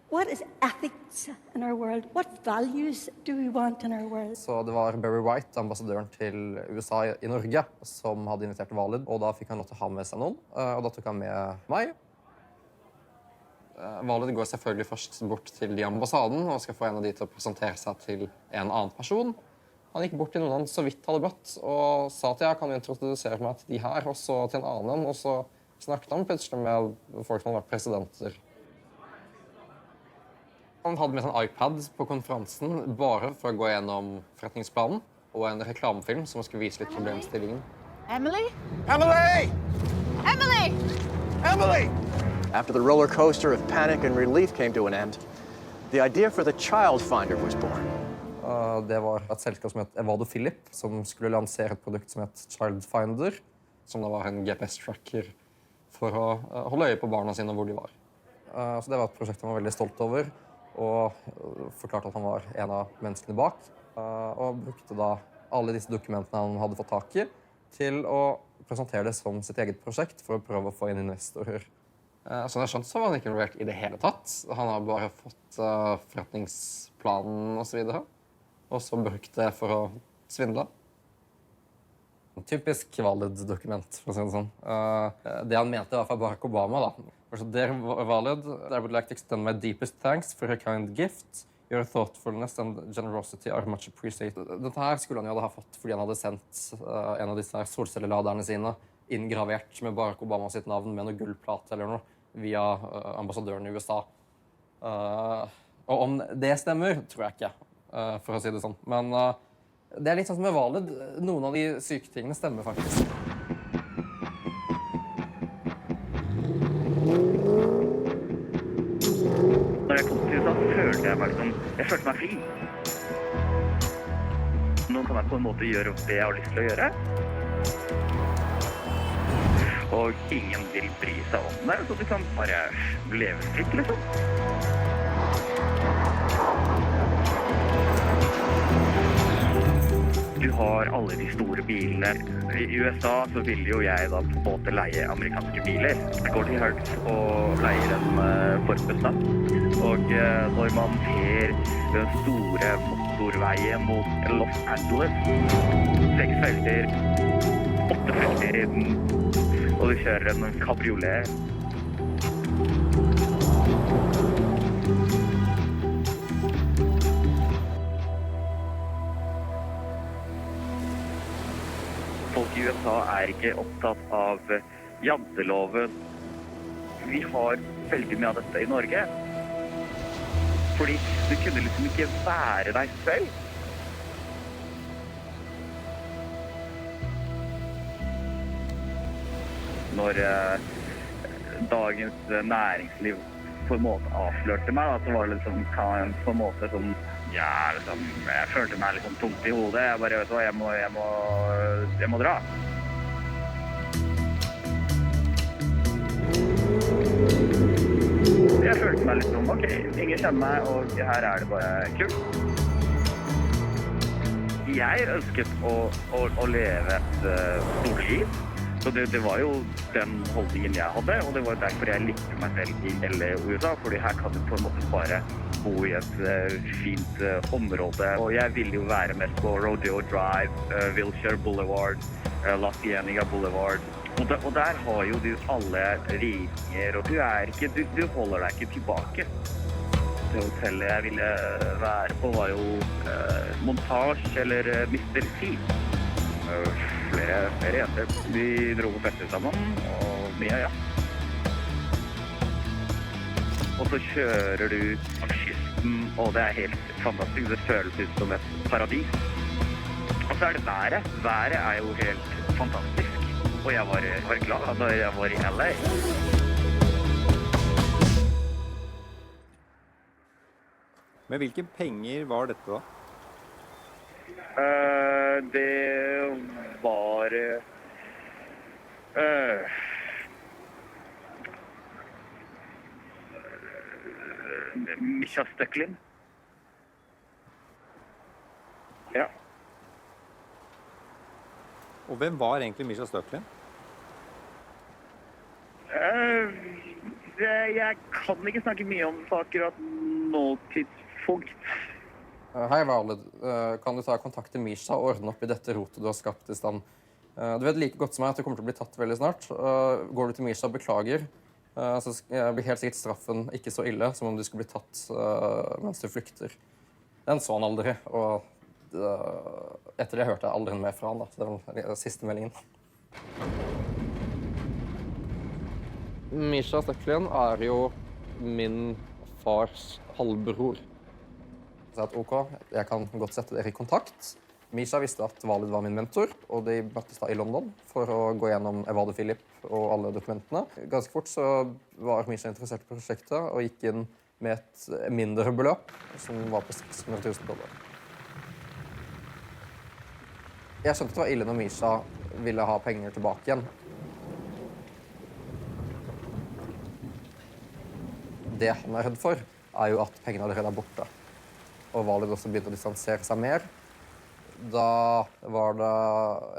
What is ethics in our world? What values do we want in our world? Så det var Barry White, ambassadøren til USA i Norge, som hadde invitert Walid, og da fikk han lov til å ha med seg noen, og da tok han med meg. Walid går selvfølgelig først bort til de ambassaden og skal få en av de til å presentere seg til en annen person. Han gikk bort til noen han så vidt hadde møtt og sa at jeg kan introdusere meg til de her, og så til en annen, og så snakket han plutselig med folk som hadde vært presidenter. Han hadde med seg en iPad på konferansen bare for å gå gjennom forretningsplanen og en reklamefilm som skulle vise litt problemstillingen. Emily? Emily! Emily! Emily! Emily! After the roller coaster of panic and relief came to an end, the idea for the Child Finder was born. Det var et selskap som het Evado Philip, som skulle lansere et produkt som het Child Finder, som da var en GPS-tracker for å holde øye på barna sine hvor de var. Så det var et prosjekt han var veldig stolt over, og forklarte at han var en av menneskene bak, og brukte da alle disse dokumentene han hadde fått tak i, til å presentere det som sitt eget prosjekt for å prøve å få inn investorer. Som jeg skjønte, så var han ikke involvert i det hele tatt. Han har bare fått forretningsplanen og så videre. Og så brukt det for å svindle. Typisk valid-dokument, for å si det sånn. Det han mente var fra Barack Obama, da. Dear Valid, I would like to extend my deepest thanks for your kind gift. Your thoughtfulness and generosity are much appreciated. Dette her skulle han jo ha fått fordi han hadde sendt en av disse solcelleladerne sine inngravert med Barack Obama sitt navn med noe gullplate eller noe via ambassadøren i USA. Og om det stemmer, tror jeg ikke. For å si det sånn. Men det er litt sånn som med Valid. Noen av de syke tingene stemmer faktisk. Når jeg kom til USA, følte jeg meg fri. Nå kan jeg på en måte gjøre det jeg har lyst til å gjøre. Og ingen vil bry seg om det, så du kan bare leve fritt, liksom. Du har alle de store bilene. I USA så vil jo jeg da på en måte leie amerikanske biler. Jeg går til Hertz og leier en Ford Mustang. Og når man ser den store motorveien mot Los Angeles, 6 felter, 8 felter, og du kjører en kabriolet. Folk i USA er ikke opptatt av janteloven. Vi har veldig mye av dette i Norge. Fordi du kunne liksom ikke være deg selv. Når dagens næringsliv på en måte avslørte meg, da, så var det liksom på en måte som ja, liksom, jeg følte meg liksom tungt i hodet. Jeg bare, vet du hva, jeg må dra. Jeg følte meg litt sånn, ok, ingen kjenner meg, og her er det bare kult. Jeg ønsket å leve et stort liv. Så det var jo den holdningen jeg hadde, og det var derfor jeg likte meg selv i LA og USA, fordi her kan du på en måte bare bo i et fint område. Og jeg ville jo være mest på Rodeo Drive, Wilshire Boulevard, La Cienega Boulevard. Og der har jo du alle ringer, og du holder deg ikke tilbake. Det hotellet jeg ville være på var jo Montage eller Mr. C. Flere jenter. Vi dro på fester sammen, og mye, ja. Og så kjører du av kysten, og det er helt fantastisk. Det føles ut som et paradis. Og så er det været. Været er jo helt fantastisk. Og jeg var glad da jeg var i LA. Men hvilke penger var dette da? Det var Misha Stöcklin. Ja. Og hvem var egentlig Misha Stöcklin? Jeg kan ikke snakke mye om saker at nåtidspunkt. Hei, Valid. Kan du ta kontakt til Misha og ordne opp i dette rotet du har skapt i stand? Du vet like godt som meg at du kommer til å bli tatt veldig snart. Går du til Misha og beklager, så blir helt sikkert straffen ikke så ille som om du skulle bli tatt mens du flykter. Den så han aldri, og etter det hørte jeg aldri mer fra han. Da. Så det var den siste meldingen. Misha Stöcklin er jo min fars halvbror. Så at ok, jeg kan godt sette dere i kontakt, Misha visste at Walid var min mentor, og de møttes da i London for å gå gjennom Evade Philip og alle dokumentene. Ganske fort så var Misha interessert i prosjektet og gikk inn med et mindre beløp, som var på $600,000. Jeg skjønte det var ille når Misha ville ha penger tilbake igjen. Det han redd for, er jo at pengene allerede borte. Og Walid også begynte å distansere seg mer. Da var det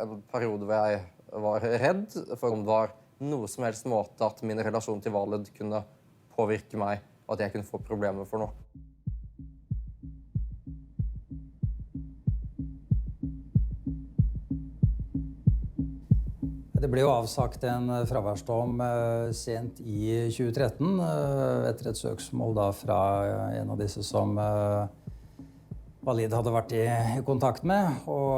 en periode hvor jeg var redd for om det var noe som helst måte at min relasjon til Walid kunne påvirke meg, og at jeg kunne få problemer for noe. Det ble jo avsagt en fraværsdom sent i 2013 etter et søksmål da fra en av disse som Walid hadde vært i kontakt med, og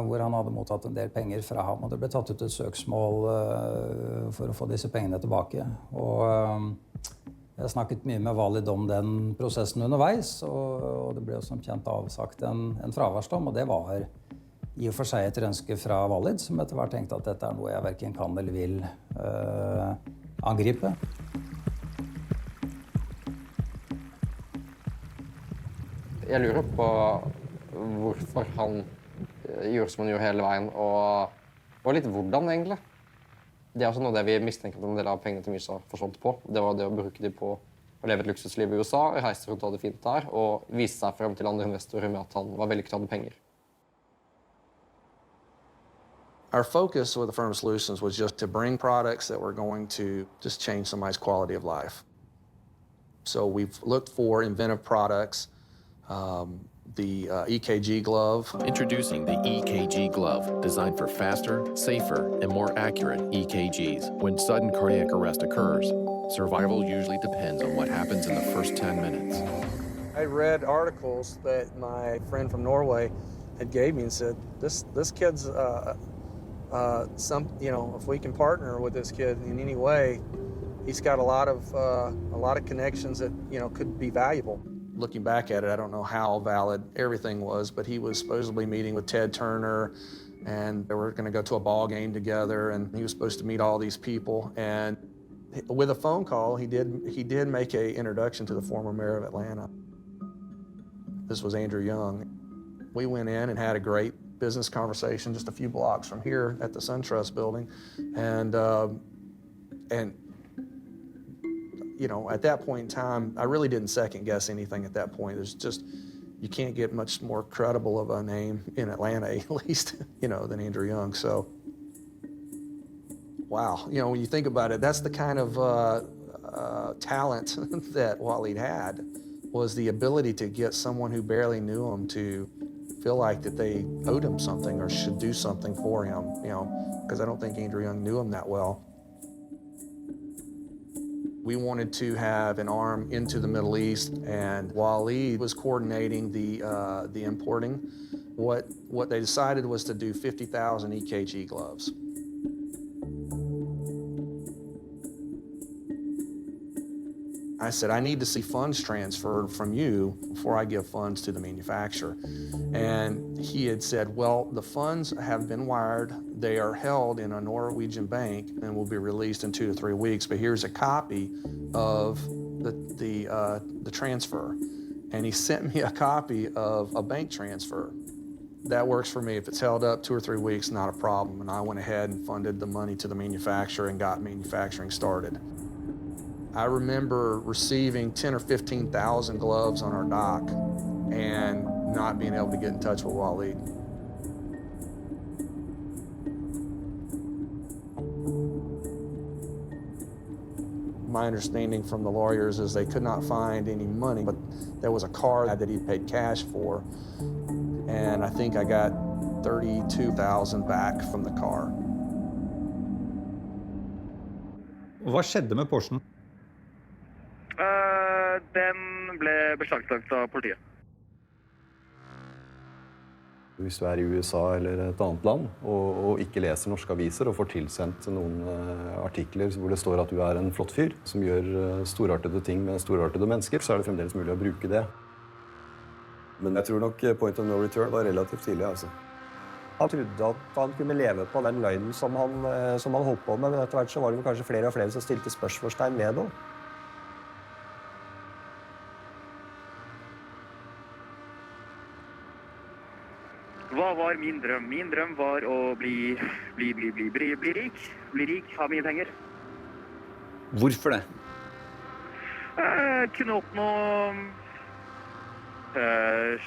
hvor han hadde mottatt en del penger fra ham. Og det ble tatt ut et søksmål for å få disse pengene tilbake. Og jeg snakket mye med Walid om den prosessen underveis, og det ble jo som kjent avsagt en fraværsdom, og det var i og for seg et ønske fra Walid, som etter hvert tenkte at dette er noe jeg hverken kan eller vil angripe. Jeg lurer på hvorfor han gjorde som han gjorde hele veien, og litt hvordan egentlig. Det er også noe det vi mistenker at en del av pengene til Misha forsvant på. Det var det å bruke dem på å leve et luksusliv i USA, reise rundt og ha det fint der, og vise seg frem til andre investorer med at han var vellykket og hadde penger. Our focus with Affirmative Solutions was just to bring products that were going to just change somebody's quality of life. So we've looked for inventive products, the EKG glove. Introducing the EKG glove, designed for faster, safer, and more accurate EKGs. When sudden cardiac arrest occurs, survival usually depends on what happens in the first 10 minutes. I read articles that my friend from Norway had gave me and said, this kid's if we can partner with this kid in any way, he's got a lot of connections that, could be valuable. Looking back at it, I don't know how valid everything was, but he was supposedly meeting with Ted Turner, and they were going to go to a ball game together, and he was supposed to meet all these people. And with a phone call, he did make an introduction to the former mayor of Atlanta. This was Andrew Young. We went in and had a great business conversation just a few blocks from here at the SunTrust building, and at that point in time, I really didn't second guess anything at that point. There's just, you can't get much more credible of a name in Atlanta, at least, than Andrew Young. So, wow, when you think about it, that's the kind of talent that Walid had, was the ability to get someone who barely knew him to feel like that they owed him something or should do something for him, because I don't think Andrew Young knew him that well. We wanted to have an arm into the Middle East, and Walid was coordinating the importing. What they decided was to do 50,000 EKG gloves. I said, I need to see funds transferred from you before I give funds to the manufacturer. And he had said, well, the funds have been wired. They are held in a Norwegian bank and will be released in 2 to 3 weeks. But here's a copy of the transfer. And he sent me a copy of a bank transfer. That works for me. If it's held up 2 or 3 weeks, not a problem. And I went ahead and funded the money to the manufacturer and got manufacturing started. I remember receiving 10 or 15,000 gloves on our dock and not being able to get in touch with Walid. My understanding from the lawyers is they could not find any money, but there was a car that he paid cash for, and I think I got 32,000 back from the car. Hva skjedde med Porschen? Den ble beslagtatt av politiet. Hvis du er i USA eller et annet land og ikke leser norske aviser og får tilsendt noen artikler hvor det står at du er en flott fyr som gjør storartede ting med storartede mennesker, så er det fremdeles mulig å bruke det. Men jeg tror nok point of no return var relativt tidlig, altså. Han trodde at han kunne leve på den løgnen som han holdt på med, men etter hvert så var det kanskje flere og flere som stilte spørsmålstegn med det. Hva var min drøm? Min drøm var å bli rik. Bli rik, ha mye penger. Hvorfor det? Kunne oppnå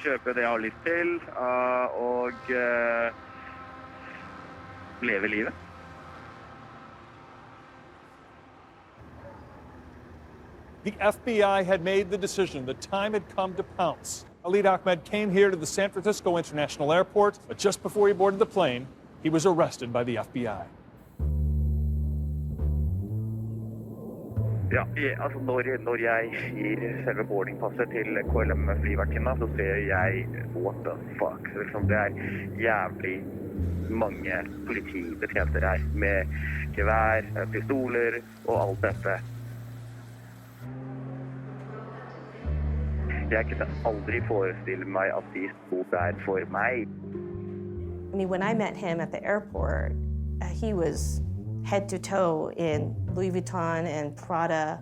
kjøpe det jeg har lyst til, og leve livet. The FBI had made the decision. The time had come to pounce. Khalid Ahmed came here to the San Francisco International Airport, but just before he boarded the plane, he was arrested by the FBI. Ja, altså når jeg gir selve boardingpasset til KLM-flyvertinna, så ser jeg what the fuck. Liksom, det jævlig mange politibetjenter her med gevær, pistoler og alt dette. Jeg kunne aldri forestille meg at de sto der for meg. I mean, when I met him at the airport, he was head to toe in Louis Vuitton and Prada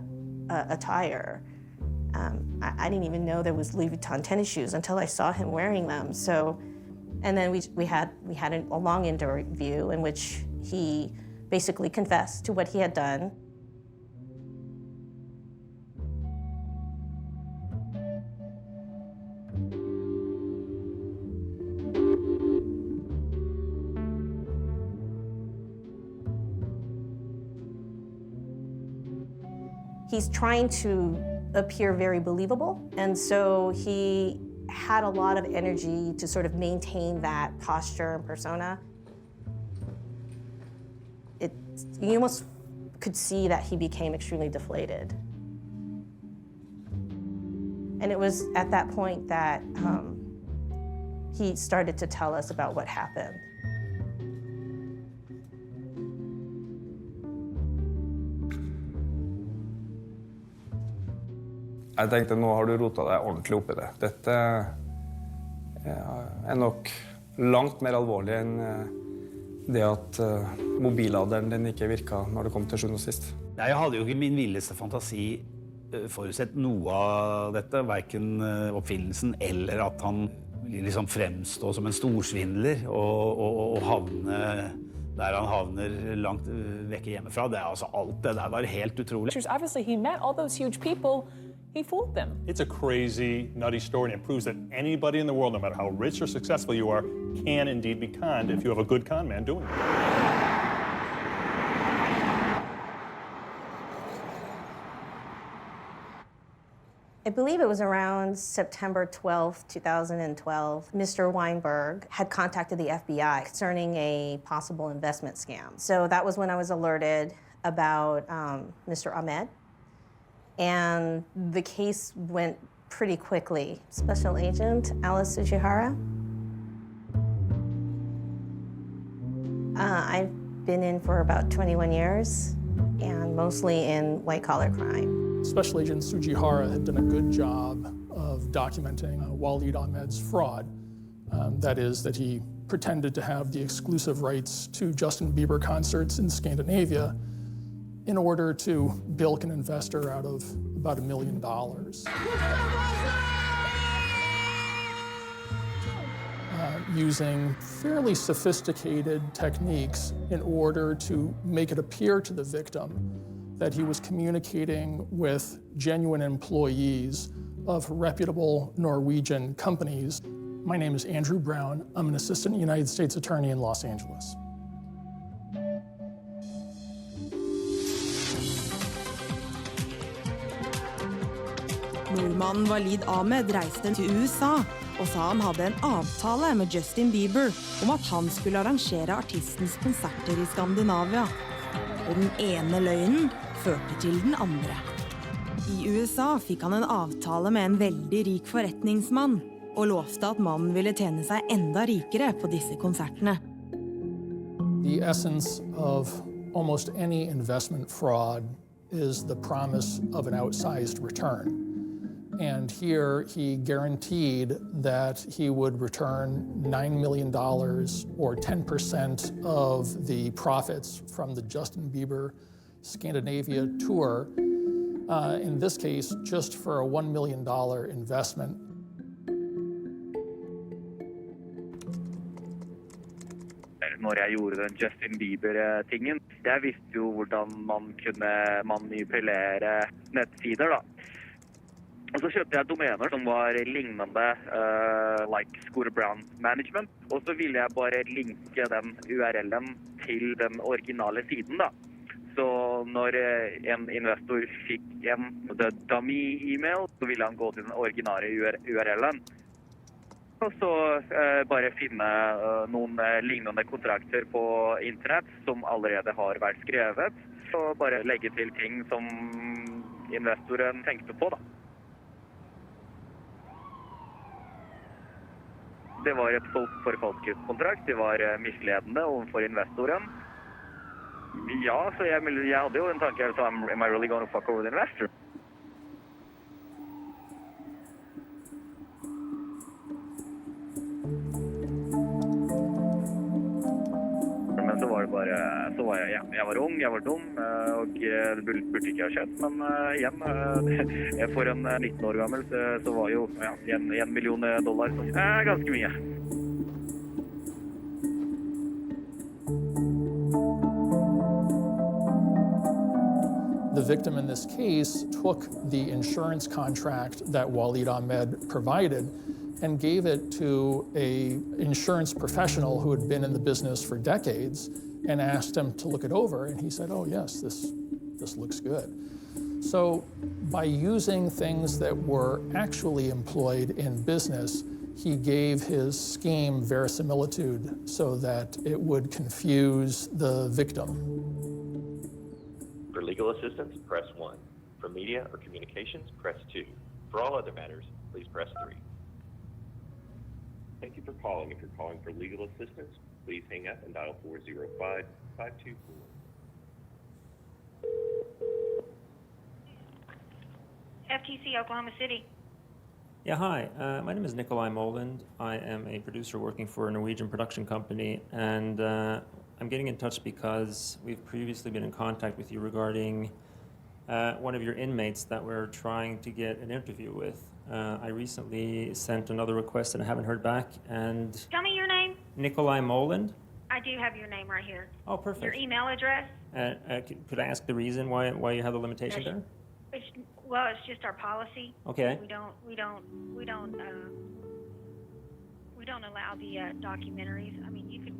attire. I didn't even know there was Louis Vuitton tennis shoes until I saw him wearing them. So, and then we had a long interview in which he basically confessed to what he had done. He's trying to appear very believable, and so he had a lot of energy to sort of maintain that posture and persona. You almost could see that he became extremely deflated. And it was at that point that he started to tell us about what happened. Jeg tenkte, nå har du rotet deg ordentlig opp i det. Dette nok langt mer alvorlig enn det at mobilladeren den ikke virket når det kom til sjuende og sist. Jeg hadde jo ikke min villeste fantasi forutsett noe av dette, hverken oppfinnelsen eller at han liksom fremstår som en storsvindler og havne der han havner langt vekke hjemmefra. Det altså alt det der var helt utrolig. Obviously he met all those huge people. He fooled them. It's a crazy, nutty story, and it proves that anybody in the world, no matter how rich or successful you are, can indeed be conned if you have a good con man doing it. I believe it was around September 12th, 2012, Mr. Weinberg had contacted the FBI concerning a possible investment scam. So that was when I was alerted about Mr. Ahmed. And the case went pretty quickly. Special Agent Alice Sujihara. I've been in for about 21 years, and mostly in white-collar crime. Special Agent Sujihara had done a good job of documenting Waleed Ahmed's fraud. That is, that he pretended to have the exclusive rights to Justin Bieber concerts in Scandinavia in order to bilk an investor out of about $1 million. Using fairly sophisticated techniques in order to make it appear to the victim that he was communicating with genuine employees of reputable Norwegian companies. My name is Andrew Brown. I'm an assistant United States attorney in Los Angeles. Nordmannen Waleed Ahmed reiste til USA og sa han hadde en avtale med Justin Bieber om at han skulle arrangere artistens konserter i Skandinavia. Og den ene løgnen førte til den andre. I USA fikk han en avtale med en veldig rik forretningsmann og lovte at mannen ville tjene seg enda rikere på disse konsertene. The essence of almost any investment fraud is the promise of an outsized return. And here he guaranteed that he would return $9 million or 10% of the profits from the Justin Bieber Scandinavia tour, in this case, just for a $1 million investment. Når jeg gjorde den Justin Bieber-tingen, jeg visste jo hvordan man kunne manipulere nettsider da. Og så kjøpte jeg domener som var lignende, like Scooter Brown Management, og så ville jeg bare linke den URL-en til den originale siden da. Så når en investor fikk en dummy-e-mail, så ville han gå til den originale URL-en. Og så bare finne noen lignende kontrakter på internett som allerede har vært skrevet, og bare legge til ting som investoren tenkte på da. Det var et forfalsket kontrakt, det var misledende overfor investoren. Ja, så jeg hadde jo en tanke, så am I really going to fuck over the investor? Men så var det bare, jeg var ung, jeg var dum, og det burde ikke ha skjedd, men igjen, for en 19 år gammel, så var jo $1 million som ganske mye. The victim in this case took the insurance contract that Waleed Ahmed provided and gave it to an insurance professional who had been in the business for decades and asked him to look it over. And he said, oh, yes, this looks good. So by using things that were actually employed in business, he gave his scheme verisimilitude so that it would confuse the victim. For legal assistance, press 1. For media or communications, press 2. For all other matters, please press 3. Thank you for calling. If you're calling for legal assistance, please hang up and dial 405-524. FTC, Oklahoma City. Yeah, hi. My name is Nikolai Moland. I am a producer working for a Norwegian production company, and I'm getting in touch because we've previously been in contact with you regarding one of your inmates that we're trying to get an interview with. I recently sent another request and I haven't heard back, and... Tell me your name. Nikolai Moland. I do have your name right here. Oh, perfect. Your email address. Could I ask the reason why you have the limitation there? Well, it's just our policy. Okay. We don't allow the documentaries. I mean, you could...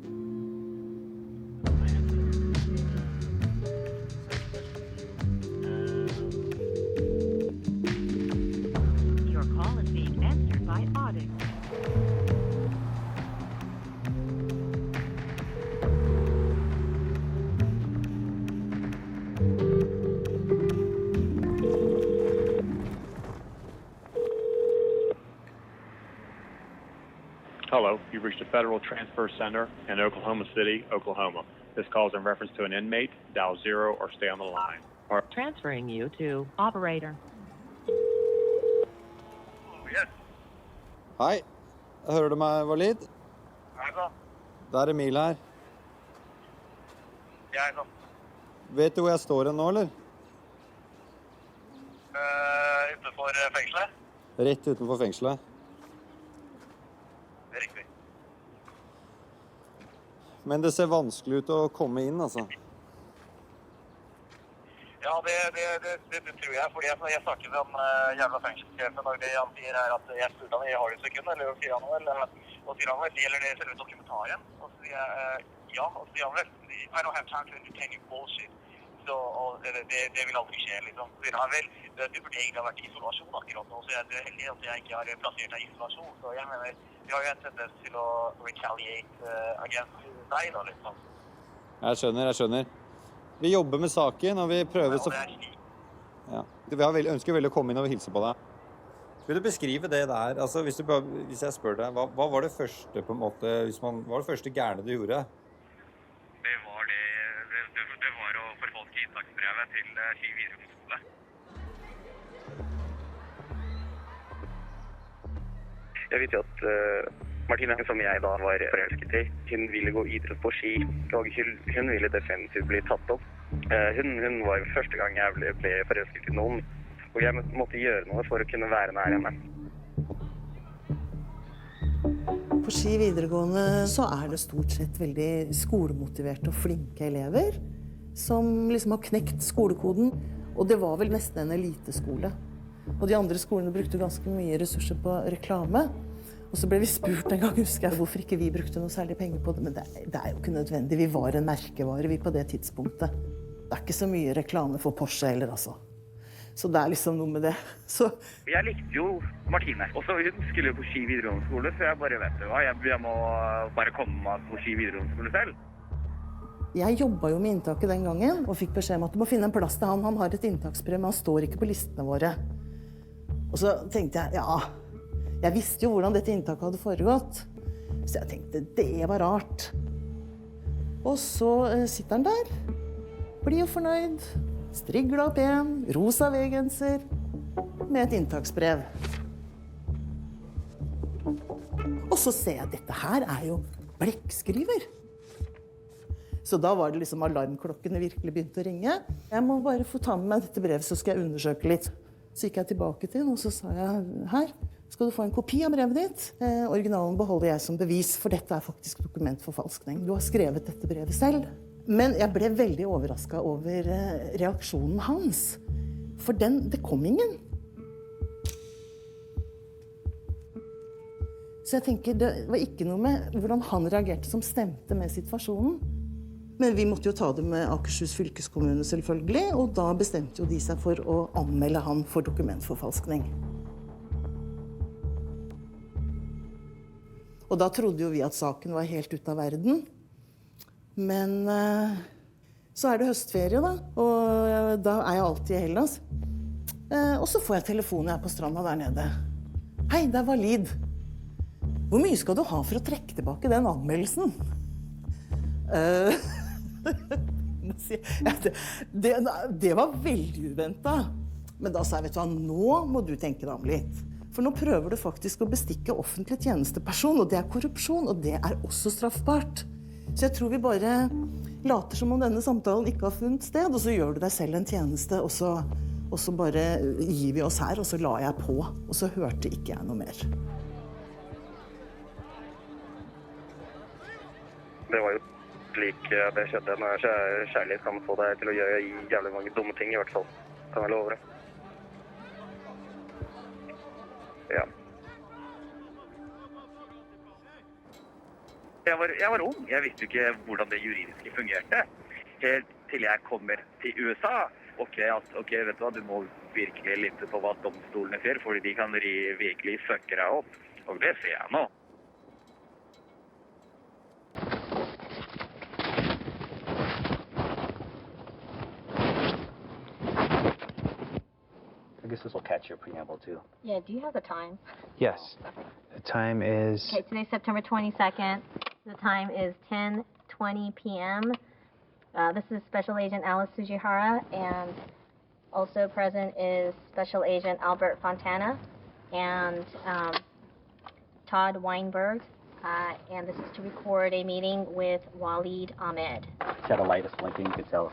Your call is being answered by Audix. Hello, you've reached the Federal Transfer Center in Oklahoma City, Oklahoma. This call is in reference to an inmate. Dial 0 or stay on the line. Transferring you to operator. Hei, hører du meg, Waleed? Hei da. Det er Emil her. Jeg da. Vet du hvor jeg står nå, eller? Utenfor fengselet? Rett utenfor fengselet. Det er riktig. Men det ser vanskelig ut å komme inn, altså. Ja, det tror jeg, fordi jeg snakket med den jævla fengselssjefen, og det han sier er at jeg spurte han i har du et sekund, eller sier han noe, og sier han vel, gjelder det selve dokumentaren? Og så sier jeg, ja, og så sier han vel, I don't have time to entertain your bullshit, så det vil aldri skje, liksom. Så sier han vel, du burde egentlig ha vært i isolasjon akkurat nå, så jeg er heldig at jeg ikke har plassert deg i isolasjon, så jeg mener, vi har jo en tendens til å retaliate against deg da, liksom. Jeg skjønner. Vi jobber med saken, og vi prøver så... Ja. Vi ønsker veldig å komme inn og hilse på deg. Vil du beskrive det der? Altså, hvis jeg spør deg, hva var det første på en måte, hva var det første gærne du gjorde? Det var å forfolke inntaksbrevet til Ski videregående skole. Jeg vet jo at Martine, som jeg da var forelsket i, hun ville gå idrett på ski, og hun ville definitivt bli tatt opp. Hun var første gang jeg ble forelsket i noen, og jeg måtte gjøre noe for å kunne være nær henne. På Ski videregående så det stort sett veldig skolemotiverte og flinke elever som liksom har knekt skolekoden, og det var vel nesten en eliteskole. Og de andre skolene brukte ganske mye ressurser på reklame. Og så ble vi spurt en gang, husker jeg, hvorfor ikke vi brukte noe særlig penger på det. Men det jo ikke nødvendig. Vi var en merkevare vi på det tidspunktet. Det ikke så mye reklame for Porsche heller, altså. Så det liksom noe med det. Så jeg likte jo Martine. Og så hun skulle på Ski videregående skole, så jeg bare vet du hva, jeg må bare komme meg på Ski videregående skole selv. Jeg jobbet jo med inntaket den gangen, og fikk beskjed om at du må finne en plass til han. Han har et inntaksbrev, men han står ikke på listene våre. Og så tenkte jeg, ja, jeg visste jo hvordan dette inntaket hadde foregått. Så jeg tenkte, det var rart. Og så sitter han der, blid og fornøyd, strigla og pen, rosa V-genser, med et inntaksbrev. Og så ser jeg, dette her jo blekkskriver. Så da var det liksom alarmklokkene virkelig begynte å ringe. Jeg må bare få ta med meg dette brevet, så skal jeg undersøke litt. Så gikk jeg tilbake til den, og så sa jeg, her skal du få en kopi av brevet ditt. Originalen beholder jeg som bevis, for dette faktisk dokumentforfalskning. Du har skrevet dette brevet selv. Men jeg ble veldig overrasket over reaksjonen hans. For det kom ingen. Så jeg tenker, det var ikke noe med hvordan han reagerte som stemte med situasjonen. Men vi måtte jo ta det med Akershus fylkeskommune selvfølgelig, og da bestemte jo de seg for å anmelde han for dokumentforfalskning. Og da trodde jo vi at saken var helt ute av verden. Men så det høstferie da, og da jeg alltid i Hellas. Og så får jeg telefonen her på stranda der nede. Hei, det Walid. Hvor mye skal du ha for å trekke tilbake den anmeldelsen? Det var veldig uventet. Men da sa jeg, vet du hva, nå må du tenke deg om litt. For nå prøver du faktisk å bestikke offentlig tjenesteperson, og det korrupsjon, og det også straffbart. Så jeg tror vi bare later som om denne samtalen ikke har funnet sted, og så gjør du deg selv en tjeneste, og så bare gir vi oss her, og så la jeg på, og så hørte ikke jeg noe mer. Det var jo slik det skjedde når kjærlighet kan få deg til å gjøre jævlig mange dumme ting, i hvert fall. Kan jeg love det. Ja. Jeg var ung. Jeg visste ikke hvordan det juridiske fungerte. Helt til jeg kommer til USA. Ok, vet du hva, du må virkelig lytte på hva domstolene sier, fordi de kan virkelig søke deg opp. Og det ser jeg nå. I guess this will catch your preamble too. Yeah, do you have the time? Yes. The time is... Okay, today's September 22nd. The time is 10:20 p.m. This is Special Agent Alice Sujihara, and also present is Special Agent Albert Fontana and Todd Weinberg. And this is to record a meeting with Walid Ahmed. Is that a lightest blinking? You could tell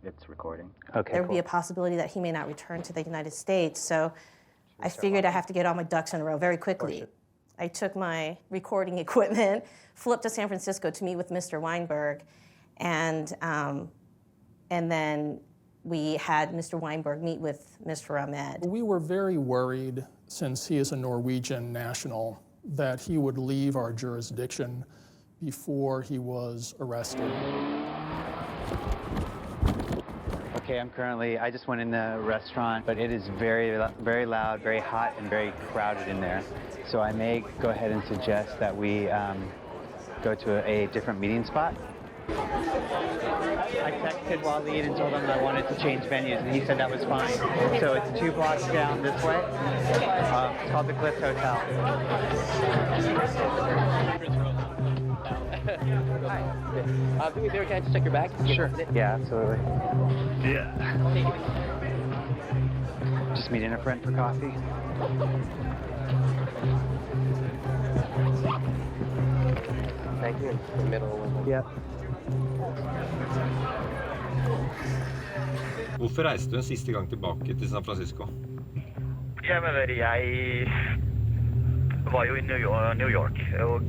it's recording. Okay, There would be a possibility that he may not return to the United States, so I figured I have to get all my ducks in a row very quickly. I took my recording equipment, flew up to San Francisco to meet with Mr. Weinberg, and then we had Mr. Weinberg meet with Mr. Ahmed. We were very worried, since he is a Norwegian national, that he would leave our jurisdiction before he was arrested. Okay, I just went in the restaurant, but it is very, very loud, very hot, and very crowded in there. So I may go ahead and suggest that we go to a different meeting spot. I texted Walid and told him I wanted to change venues, and he said that was fine. So it's 2 blocks down this way. It's called the Cliff Hotel. Hi. Do me a favor, can I just check your bag? Sure. Yeah, absolutely. Yeah. Just meeting a friend for coffee. Thank you. The middle one. Yeah. Hvorfor reiste du en siste gang tilbake til San Francisco? Jeg mener, jeg var jo i New York, og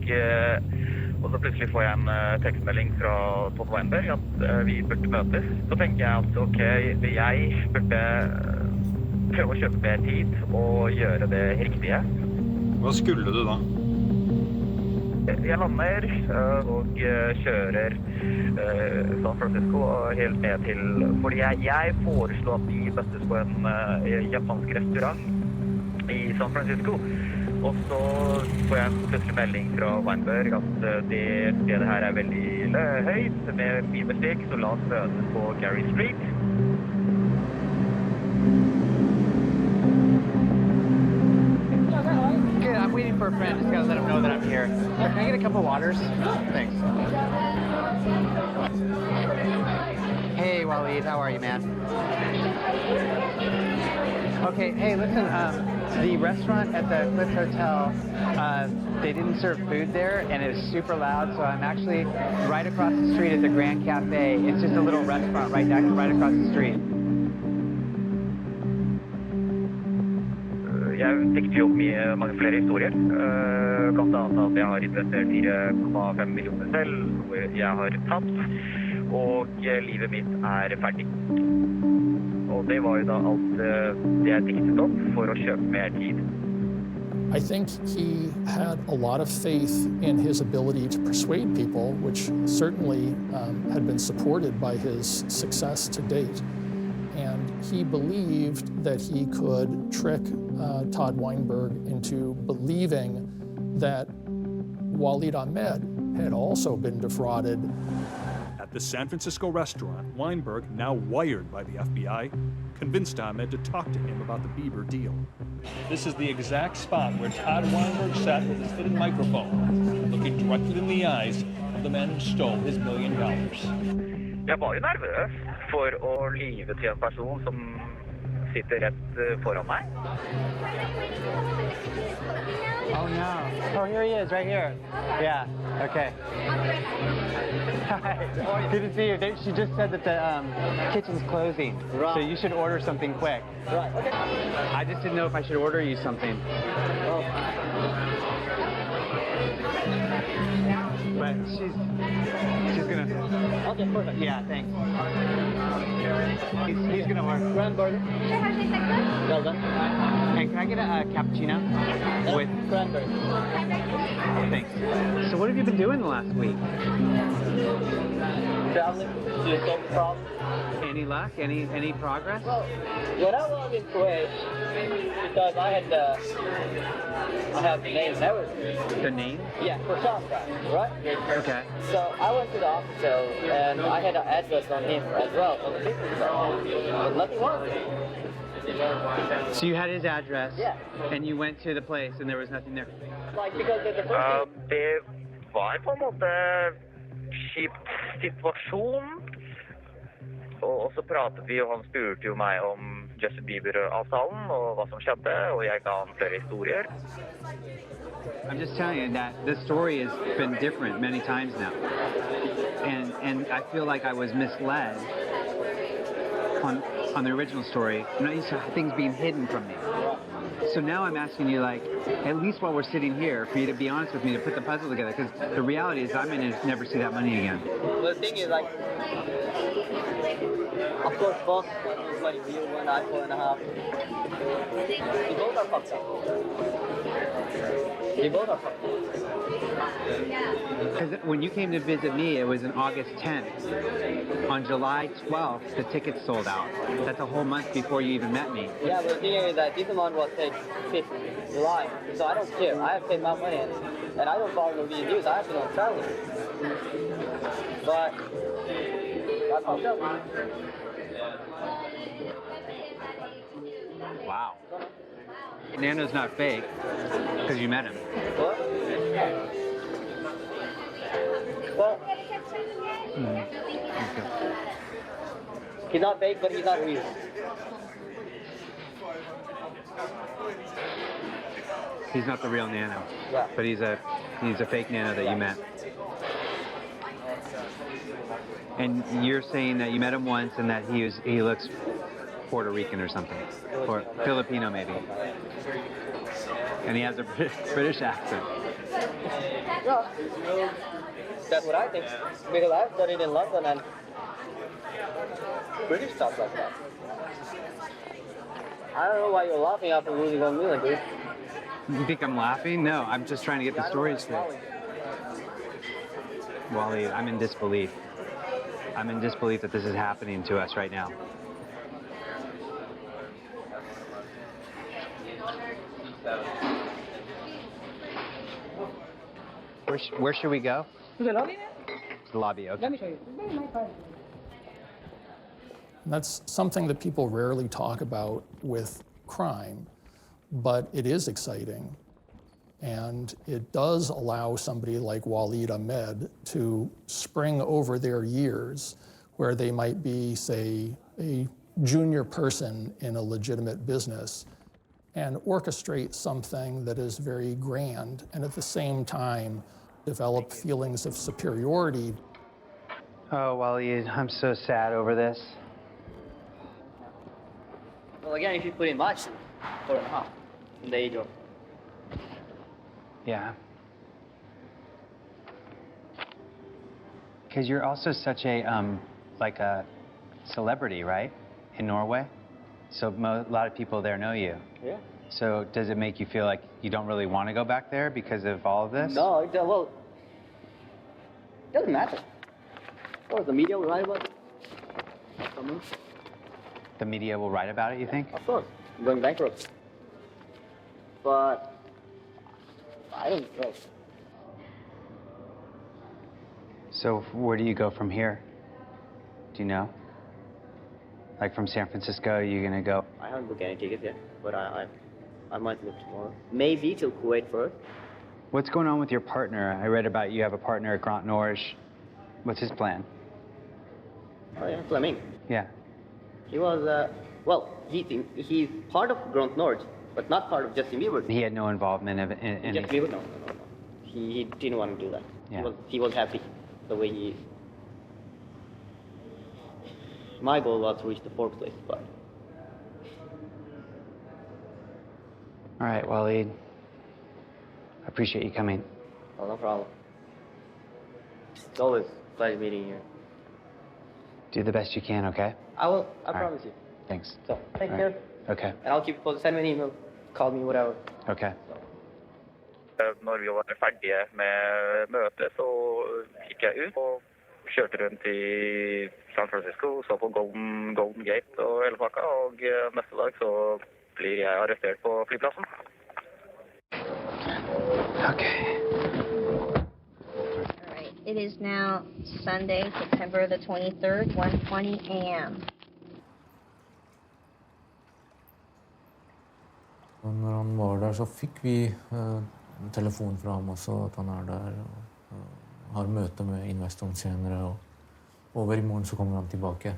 så plutselig får jeg en tekstmelding fra Todd Weinberg at vi burde møtes. Så tenker jeg at ok, jeg burde prøve å kjøpe mer tid og gjøre det riktige. Hva skulle du da? Jeg lander og kjører San Francisco helt ned til, fordi jeg foreslo at vi møttes på en japansk restaurant i San Francisco. Og så får jeg en plutselig melding fra Weinberg at det stedet her er veldig høyt med mye musikk, så la oss møtes på Gary Street. Good, I'm waiting for a friend. Just gotta let him know that I'm here. Can I get a couple waters? Thanks. Hey, Waleed, how are you, man? Okay, hey, listen, the restaurant at the Cliff Hotel, they didn't serve food there, and it was super loud, so I'm actually right across the street at the Grand Cafe. It's just a little restaurant right across the street. Jeg fikk jo mange flere historier, blant annet at jeg har investert 4,5 millioner selv, hvor jeg har tapt, og livet mitt er ferdig. Og det var jo da alt det jeg diktet opp for å kjøpe mer tid. I think he had a lot of faith in his ability to persuade people, which certainly had been supported by his success to date. And he believed that he could trick Todd Weinberg into believing that Waleed Ahmed had also been defrauded. At the San Francisco restaurant, Weinberg, now wired by the FBI, convinced Ahmed to talk to him about the Bieber deal. This is the exact spot where Todd Weinberg sat with his hidden microphone, looking directly in the eyes of the man who stole his $1 million. Jeg var jo nervøs for å lyve til en person som sitter rett foran meg. Oh no. Oh, here he is, right here. Yeah, okay. Hi. Good to see you. She just said that the kitchen's closing, so you should order something quick. Right, okay. I just didn't know if I should order you something. Oh. But she's gonna... Okay, perfect. Yeah, thanks. He's gonna work. Grand burger. Well done. And can I get a cappuccino? With cranberry. Thanks. So what have you been doing the last week? Traveling to solve problems. Any luck? Any progress? Well, when I was in Kuwait, because I have the name and everything. The name? Yeah, for shop guy, right? Okay. So I went to the hospital and I had an address on him as well, on the business card. But nothing wrong. So you had his address, yeah, and you went to the place and there was nothing there? Like, because the first thing... Det var på en måte kjipt situasjon. Og så pratet vi, og han spurte jo meg om Justin Bieber-avtalen og hva som skjedde, og jeg ga han flere historier. I'm just telling you that this story has been different many times now. And I feel like I was misled on the original story. I'm not used to things being hidden from me. So now I'm asking you, like, at least while we're sitting here, for you to be honest with me, to put the puzzle together, because the reality is I may never see that money again. The thing is, like, of course, both was like you and I 4.5. We both are fucked up. We both are fucked up. Because when you came to visit me, it was on August 10th. On July 12th, the tickets sold out. That's a whole month before you even met me. Yeah, but the thing is that this amount was paid 5th July, so I don't care. I have paid my money, and I don't follow Norwegian news. I have to go travel. But I fucked up. Wow. Nano's not fake, because you met him. What? Well, Okay. he's not fake, but he's not real. He's not the real Nano. Yeah. But he's a fake Nano that you met. And you're saying that you met him once and that he looks Puerto Rican or something, or Filipino maybe, and he has a British accent. Yeah, that's what I think, because I've studied in London and British stuff like that. I don't know why you're laughing after losing 1 million, dude. You think I'm laughing? No, I'm just trying to get the story straight. Wally, I'm in disbelief. I'm in disbelief that this is happening to us right now. Where should we go? To the lobby? The lobby, okay. Let me show you. That's something that people rarely talk about with crime, but it is exciting. And it does allow somebody like Waleed Ahmed to spring over their years where they might be, say, a junior person in a legitimate business and orchestrate something that is very grand and at the same time develop feelings of superiority. Oh, Waleed, I'm so sad over this. Well, again, if you put in much, 4.5, there you go. Yeah. Because you're also such a, like a celebrity, right? In Norway? So a lot of people there know you. Yeah. So does it make you feel like you don't really want to go back there because of all of this? No, well, it doesn't matter. Of course, the media will write about it. The media will write about it, you think? Of course, I'm going bankrupt. But I don't know. So where do you go from here? Do you know? Like from San Francisco, you're gonna go? I haven't booked any tickets yet, but I might look tomorrow. Maybe till Kuwait first. What's going on with your partner? I read about you have a partner at Grand Norge. What's his plan? Oh yeah, Fleming. Yeah. He was, well, he's part of Grand Norge, but not part of Justin Bieber. He had no involvement in Justin Bieber? No. He didn't want to do that. Yeah. He was happy the way he is. My goal was to reach the 4th place, but... All right, Waleed. I appreciate you coming. Oh, no problem. It's always a pleasure meeting you. Do the best you can, okay? I will. I All promise right. you. Thanks. So, take All care. right. Okay. And I'll keep you posted. Send me an email. Call me, whatever. Okay. Når vi var ferdige med møtet, så gikk jeg ut og kjørte rundt i San Francisco, så på Golden Gate og hele pakka, og neste dag så blir jeg arrestert på flyplassen. Okay. All right. It is now Sunday, September the 23rd, 1:20 a.m. Og når han var der, så fikk vi telefon fra ham også, at han er der og har møte med investoren senere. Og over i morgen så kommer han tilbake.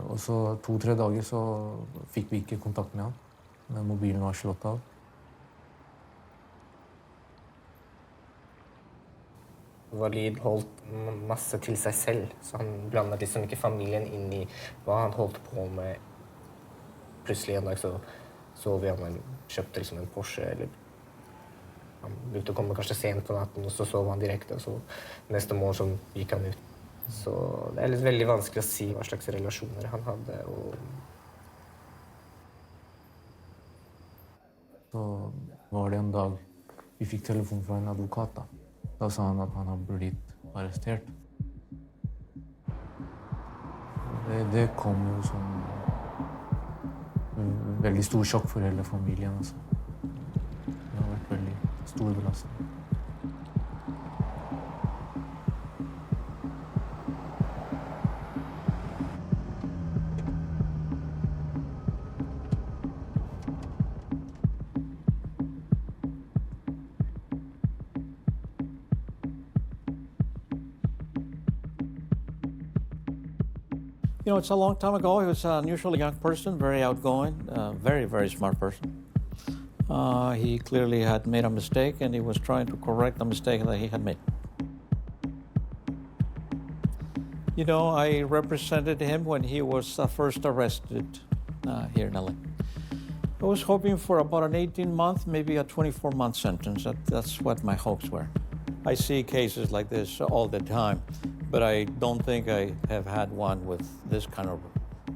Og så 2-3 dager så fikk vi ikke kontakt med han. Mobilen var slått av. Waleed holdt masse til seg selv, så han blandet liksom ikke familien inn i hva han holdt på med. Plutselig en dag så vi om han kjøpte liksom en Porsche, eller han begynte å komme kanskje sent på natten, og så sov han direkte, og så neste morgen så gikk han ut. Så det er veldig vanskelig å si hva slags relasjoner han hadde. Så var det en dag vi fikk telefon fra en advokat da. Da sa han at han har blitt arrestert. Det kom jo som veldig stor sjokk for hele familien. Altså. Det har vært veldig stor belastning. You know, it's a long time ago. He was an unusually young person, very outgoing, very, very smart person. He clearly had made a mistake and he was trying to correct the mistake that he had made. You know, I represented him when he was first arrested here in LA. I was hoping for about an 18-month, maybe a 24-month sentence. That's what my hopes were. I see cases like this all the time, but I don't think I have had one with this kind of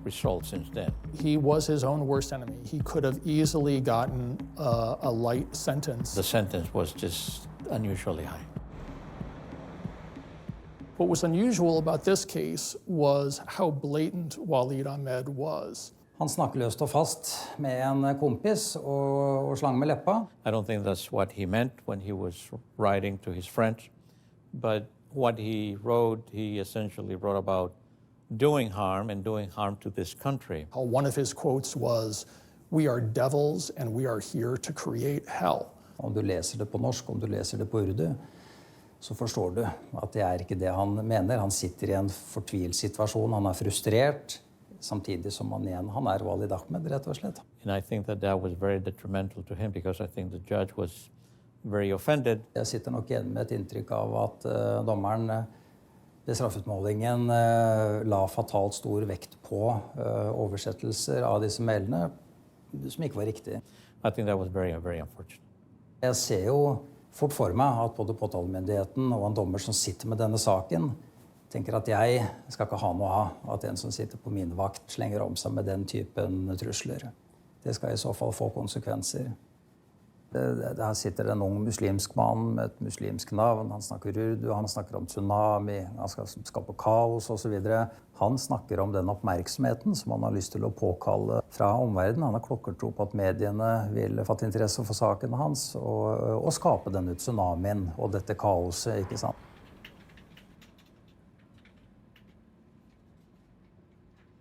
result since then. He was his own worst enemy. He could have easily gotten a light sentence. The sentence was just unusually high. What was unusual about this case was how blatant Waleed Ahmed was. Han snakker løst og fast med en kompis og slang med leppa. I don't think that's what he meant when he was writing to his friends, but what he wrote, he essentially wrote about doing harm and doing harm to this country. One of his quotes was, "We are devils and we are here to create hell." Om du leser det på norsk, om du leser det på urdu, så forstår du at det er ikke det han mener. Han sitter i en fortvilt situasjon, han er frustrert, samtidig som han er Waleed Ahmed, rett og slett. And I think that was very detrimental to him because I think the judge was very offended. Jeg sitter nok igjen med et inntrykk av at dommeren ved straffutmålingen la fatalt stor vekt på oversettelser av disse mailene som ikke var riktig. I think that was very, very unfortunate. Jeg ser jo fort for meg at både påtalemyndigheten og en dommer som sitter med denne saken, tenker at jeg skal ikke ha noe av at en som sitter på min vakt slenger om seg med den typen trusler. Det skal i så fall få konsekvenser. Der sitter en ung muslimsk mann med et muslimsk navn, han snakker urdu, han snakker om tsunami, han skal skape kaos og så videre. Han snakker om den oppmerksomheten som han har lyst til å påkalle fra omverdenen. Han har klokkertro på at mediene vil fatte interesse for saken hans og skape denne tsunamien og dette kaoset, ikke sant?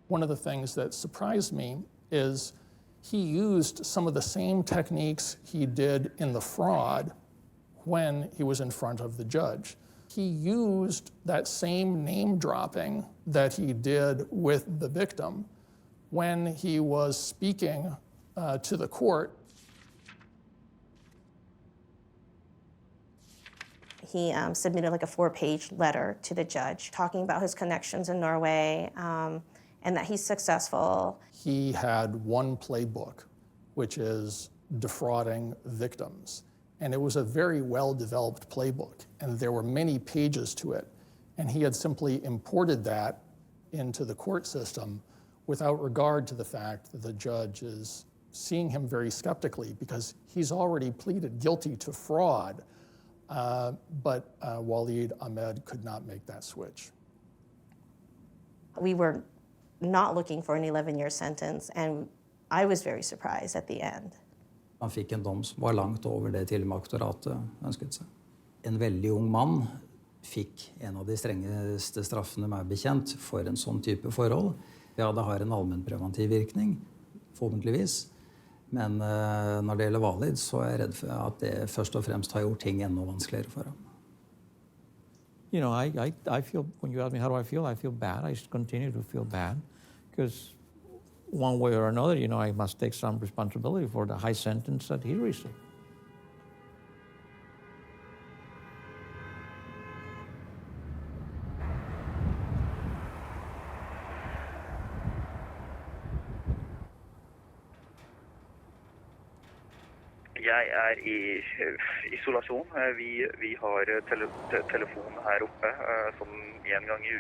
One of the things that surprised me is he used some of the same techniques he did in the fraud when he was in front of the judge. He used that same name dropping that he did with the victim when he was speaking to the court. He submitted like a 4-page letter to the judge talking about his connections in Norway and that he's successful. He had one playbook, which is defrauding victims. And it was a very well-developed playbook, and there were many pages to it. And he had simply imported that into the court system without regard to the fact that the judge is seeing him very skeptically because he's already pleaded guilty to fraud, but Waleed Ahmed could not make that switch. We were not looking for an 11-year sentence, and I was very surprised at the end. Han fikk en dom som var langt over det tilmaktoratet ønsket seg. En veldig ung mann fikk en av de strengeste straffene meg bekjent for en sånn type forhold. Ja, det har en allmennpreventiv virkning, forhåpentligvis. Men når det gjelder Waleed, så er jeg redd for at det først og fremst har gjort ting enda vanskeligere for ham. You know, I feel, when you ask me how do I feel bad. I continue to feel bad because one way or another, you know, I must take some responsibility for the high sentence that he received. Jeg er i isolasjon. Vi har telefon her oppe som en gang i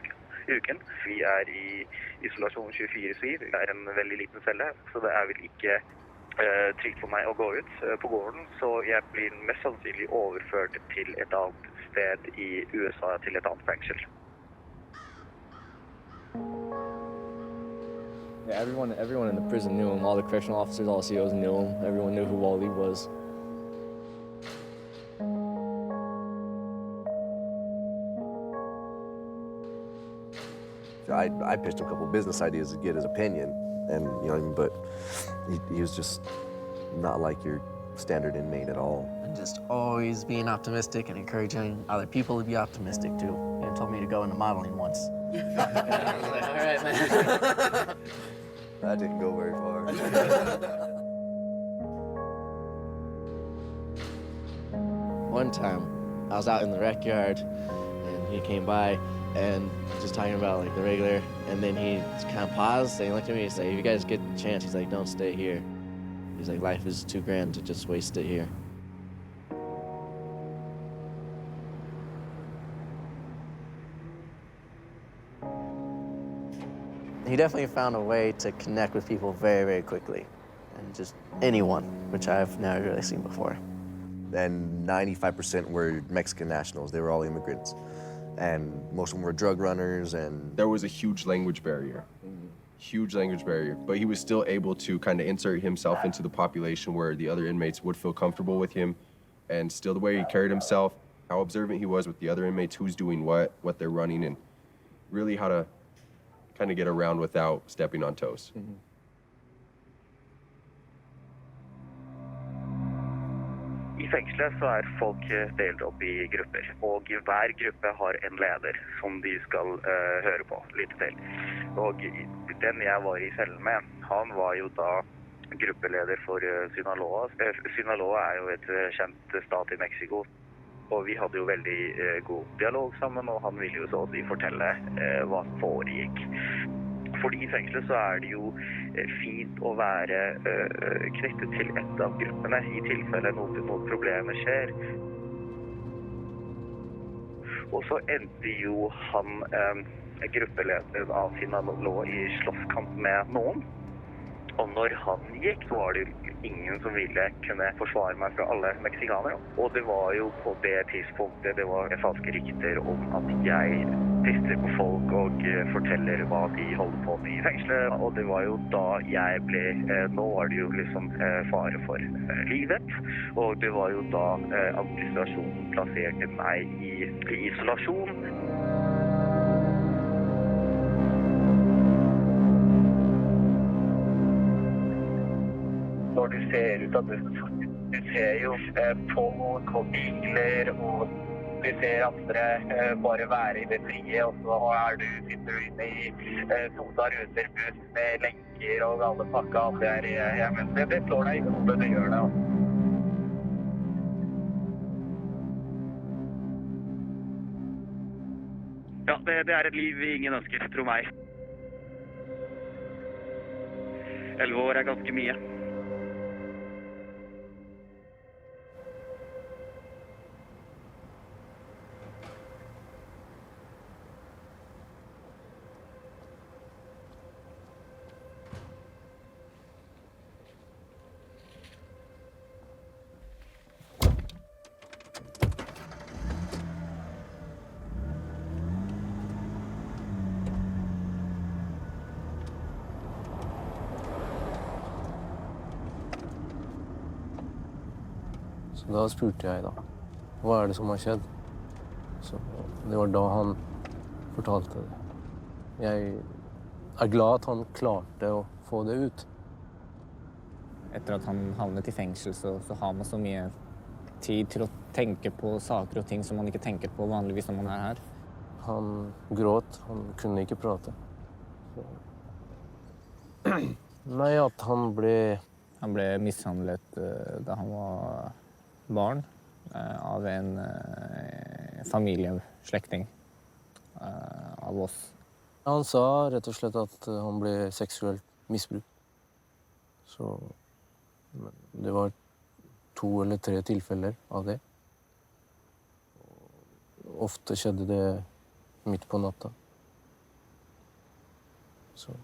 uken. Vi er i isolasjon 24/7. Det er en veldig liten celle, så det er vel ikke trygt for meg å gå ut på gården. Så jeg blir mest sannsynlig overført til et annet sted i USA, til et annet fengsel. Yeah, everyone in the prison knew him. All the correctional officers, all the COs knew him. Everyone knew who Waleed was. I pitched him a couple business ideas to get his opinion, and you know, but he was just not like your standard inmate at all. And just always being optimistic and encouraging other people to be optimistic too. He told me to go into modeling once. I was like, all right, man. That didn't go very far. One time, I was out in the rec yard, and he came by and just talking about like the regular, and then he kind of paused and he looked at me and said, if you guys get the chance, he's like, don't stay here. He's like, life is too grand to just waste it here. He definitely found a way to connect with people very, very quickly, and just anyone, which I've never really seen before. And 95% were Mexican nationals. They were all immigrants. And most of them were drug runners, and there was a huge language barrier. Huge language barrier, but he was still able to kind of insert himself into the population where the other inmates would feel comfortable with him, and still the way he carried himself, how observant he was with the other inmates, who's doing what they're running, and really how to kind of get around without stepping on toes. I fengselet så folk delt opp I grupper, og hver gruppe har en leder som de skal høre på, lytte til. Og den jeg var I cellen med, han var jo da gruppeleder for Sinaloa. Sinaloa jo et kjent stat I Mexico, og vi hadde jo veldig god dialog sammen, og han ville jo så å si fortelle hva som foregikk. Fordi I fengselet så det jo fint å være knyttet til et av gruppene I tilfelle noen problemer skjer. Og så endte jo han, gruppelederen av Sinaloa I slåsskamp med noen. Og når han gikk, så var det jo ingen som ville kunne forsvare meg fra alle meksikanere. Og det var jo på det tidspunktet, det var falske rykter om at jeg pisser på folk og forteller hva de holder på med I fengselet. Og det var jo da jeg ble, nå var det jo liksom fare for livet. Og det var jo da administrasjonen plasserte meg I isolasjon. Når du ser ut av bussen, du ser jo folk og biler, og du ser andre bare være I det frie, og så sitter du inne I Sosa Ruterbuss med lenker og alle pakka, alt men det slår deg I hodet, det gjør det. Ja, det et liv ingen ønsker, tro meg. 11 år ganske mye. Så da spurte jeg da, hva det som har skjedd? Så det var da han fortalte det. Jeg glad at han klarte å få det ut. Etter at han havnet I fengsel, så har man så mye tid til å tenke på saker og ting som man ikke tenker på vanligvis når man her. Han gråt, han kunne ikke prate. Nei, at han ble mishandlet da han var barn av en familieslektning av oss. Han sa rett og slett at han ble seksuelt misbrukt. Så det var 2 eller 3 tilfeller av det. Ofte skjedde det midt på natta. Så.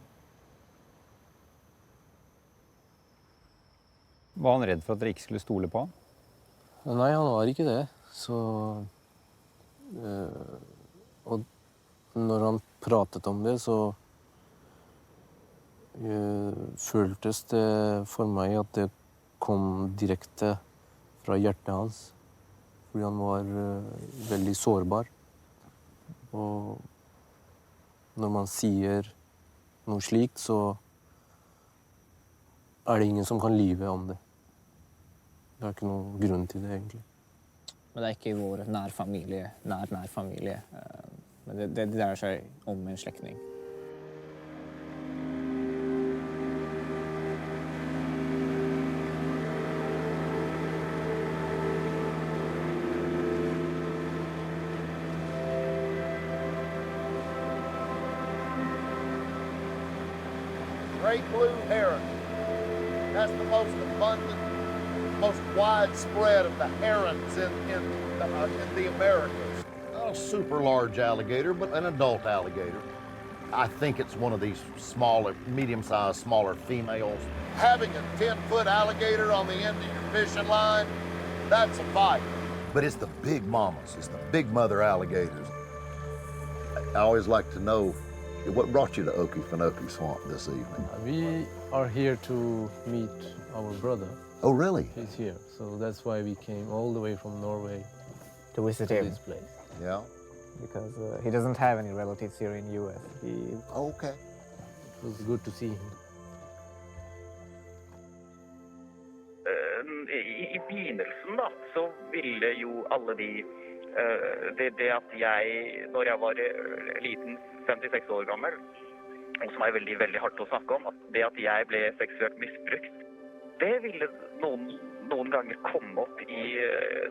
Var han redd for at dere ikke skulle stole på han? Nei, han var ikke det. Så, og når han pratet om det, så føltes det for meg at det kom direkte fra hjertet hans. Fordi han var veldig sårbar. Og når man sier noe slikt, så det ingen som kan lyve om det. Det ikke noen grunn til det, egentlig. Men det ikke I vår nær familie. Men det dreier seg om en slektning. great blue heron. That's the most abundant, most widespread of the herons in the Americas. Not a super large alligator, but an adult alligator. I think it's one of these smaller, medium-sized, smaller females. Having a 10-foot alligator on the end of your fishing line, that's a fight. But it's the big mamas, it's the big mother alligators. I always like to know, what brought you to Okefenokee Swamp this evening? We are here to meet our brother. Oh, really? He's here, so that's why we came all the way from Norway To visit to him. this place. Yeah. Because he doesn't have any relatives here in US. Okay. It was good to see him. I begynnelsen da, så ville jo alle det at jeg, når jeg var liten, 56 år gammel, og som veldig, veldig hardt å snakke om, at det at jeg ble seksuelt misbrukt, det ville noen ganger komme opp i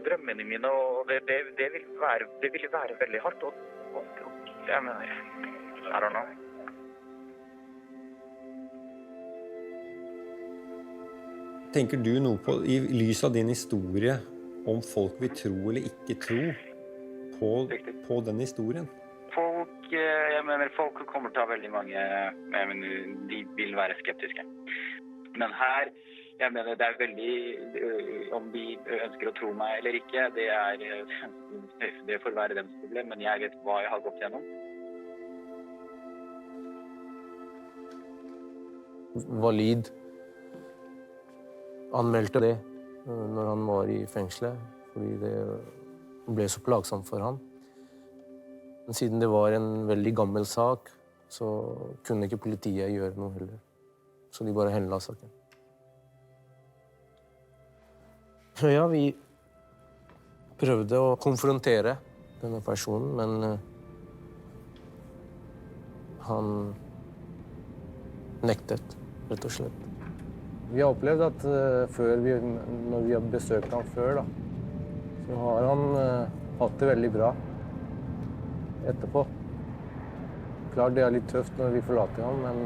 drømmene mine, og det ville være veldig hardt, og jeg mener, I don't know. Tenker du noe på, i lys av din historie, om folk vil tro eller ikke tro på den historien? Jeg mener, folk kommer til å ha veldig mange, de vil være skeptiske. Men her, jeg mener, det veldig, om de ønsker å tro meg eller ikke, det får være deres problem, men jeg vet hva jeg har gått gjennom. Walid anmeldte det når han var i fengselet, fordi det ble så plagsomt for han. Men siden det var en veldig gammel sak, så kunne ikke politiet gjøre noe heller. Så de bare henla saken. Så ja, vi prøvde å konfrontere denne personen, men han nektet, rett og slett. Vi har opplevd at når vi har besøkt ham før, så har han hatt det veldig bra etterpå. Klart det litt tøft når vi forlater ham, men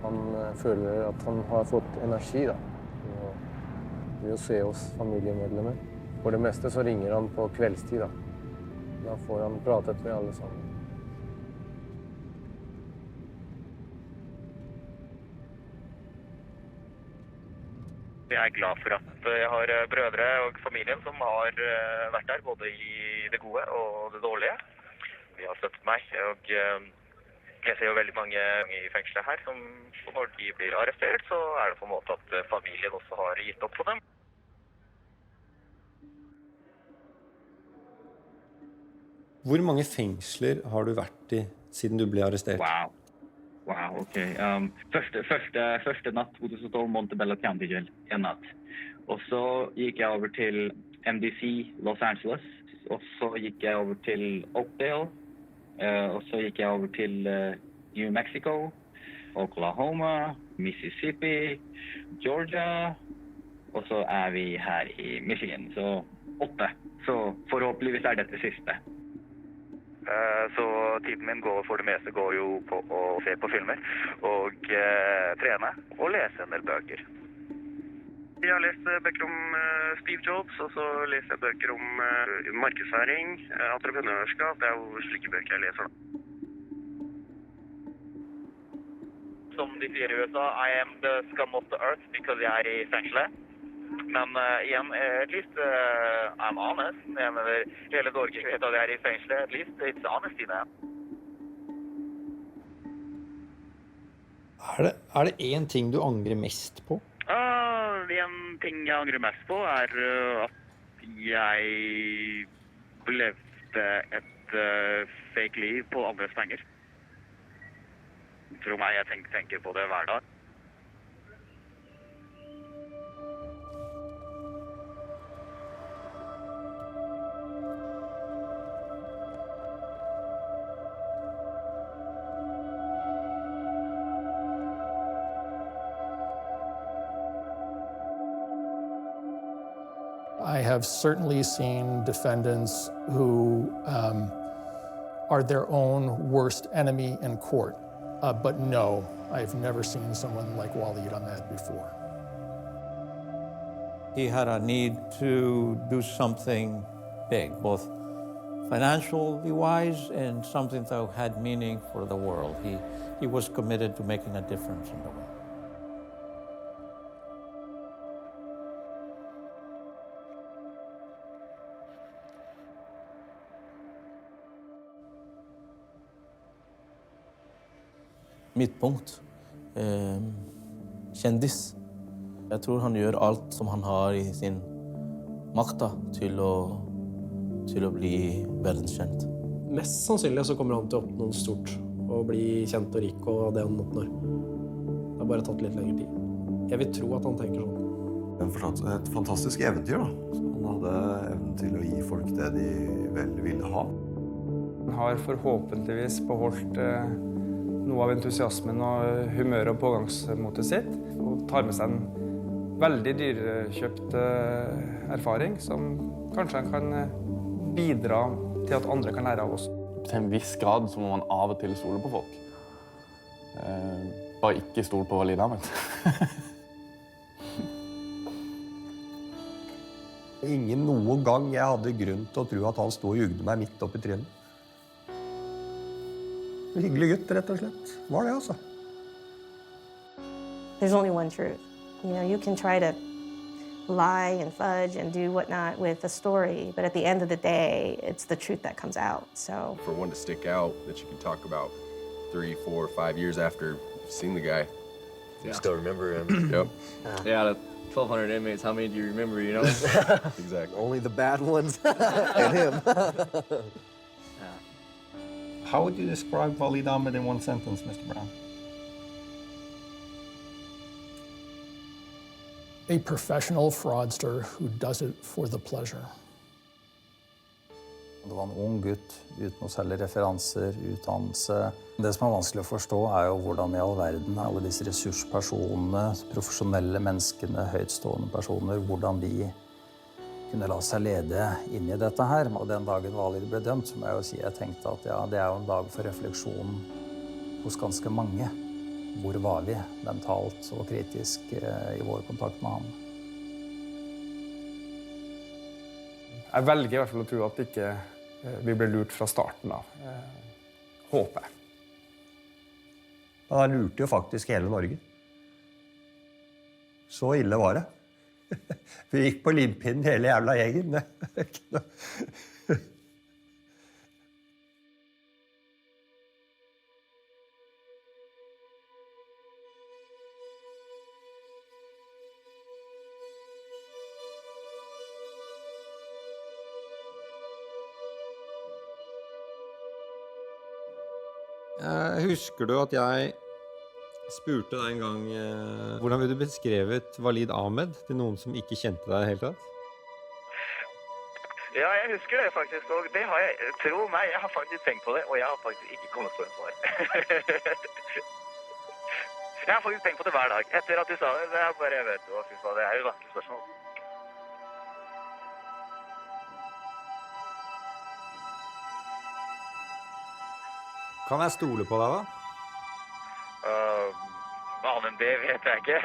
han føler at han har fått energi ved å se oss familiemedlemmer. For det meste så ringer han på kveldstid. Da får han pratet med alle sammen. Jeg glad for at jeg har brødre og familien som har vært der, både i det gode og det dårlige. De har støttet meg, og jeg ser jo veldig mange i fengselet her, som når de blir arrestert, så det på en måte at familien også har gitt opp på dem. Hvor mange fengsler har du vært i siden du ble arrestert? Wow, ok. Første natt bodde jeg på Montebello County Jail, en natt. Og så gikk jeg over til MDC Los Angeles, og så gikk jeg over til Oakdale, og så gikk jeg over til New Mexico, Oklahoma, Mississippi, Georgia, og så vi her i Michigan, så 8. Så forhåpentligvis dette siste. Så tiden min for det meste går jo på å se på filmer og trene og lese en del bøker. Jeg har lest bøker om Steve Jobs, og så leser jeg bøker om markedsføring, entreprenørskap. Det jo slike bøker jeg leser da. Som de sier i USA, I am the scum of the earth because jeg i fengselet. Men igjen, at least I'm honest. Jeg mener, hele Norge vet at jeg i fengselet. At least it's honesty now. Er det en ting du angrer mest på? En ting jeg angrer mest på at jeg levde et fake liv på andres penger. Tro meg, jeg tenker på det hver dag. I have certainly seen defendants who are their own worst enemy in court, but no, I've never seen someone like Waleed Ahmed before. He had a need to do something big, both financially wise and something that had meaning for the world. He was committed to making a difference in the world. Midtpunkt. Kjendis. Jeg tror han gjør alt som han har i sin makt til å bli verdenskjent. Mest sannsynlig så kommer han til å oppnå noe stort og bli kjent og rik og det han oppnår. Det har bare tatt litt lengre tid. Jeg vil tro at han tenker sånn. Et fantastisk eventyr da. Han hadde evnen til å gi folk det de vel ville ha. Han har forhåpentligvis beholdt noe av entusiasmen og humøret og pågangsmotet sitt, og tar med seg en veldig dyrekjøpt erfaring som kanskje han kan bidra til at andre kan lære av oss. Til en viss grad så må man av og til stole på folk. Bare ikke stole på Waleed Ahmed. Ingen noen gang jeg hadde grunn til å tro at han stod og jugde meg midt opp i trynet. Hyggelig gutt, rett og slett. Var det, altså. There's only one truth. You know, you can try to lie and fudge and do whatnot with a story, but at the end of the day, it's the truth that comes out, so. For one to stick out that you can talk about 3, 4, 5 years after you've seen the guy. You still remember him. Yep. Yeah, out of 1,200 inmates, how many do you remember, you know? Exactly. Only the bad ones and him. How would you describe Waleed Ahmed in one sentence, Mr. Brown? A professional fraudster who does it for the pleasure. Det var en ung gutt uten noe særlig referanser, utdannelse. Det som vanskelig å forstå jo hvordan I all verden alle disse ressurspersonene, profesjonelle menneskene, høytstående personer, hvordan de kunne la seg lede inn I dette her. Og den dagen Waleed ble dømt, så må jeg jo si jeg tenkte at ja, det jo en dag for refleksjon hos ganske mange. Hvor var vi mentalt og kritisk I vår kontakt med ham? Jeg velger I hvert fall å tro at ikke vi ble lurt fra starten av. Håper jeg. Han lurte jo faktisk hele Norge. Så ille var det. Vi gikk på limpinnen hele jævla gjengen. Husker du at jeg spurte deg en gang hvordan ville du beskrevet Waleed Ahmed til noen som ikke kjente deg I hele tatt? Ja, jeg husker det faktisk, og det har jeg, tro meg, jeg har faktisk tenkt på det, og jeg har faktisk ikke kommet på en svar. Jeg har faktisk tenkt på det hver dag. Etter at du sa det, det bare, jeg vet hva, det jo vanskelig spørsmål. Kan jeg stole på deg da? Men det vet jeg ikke.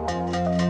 Thank you.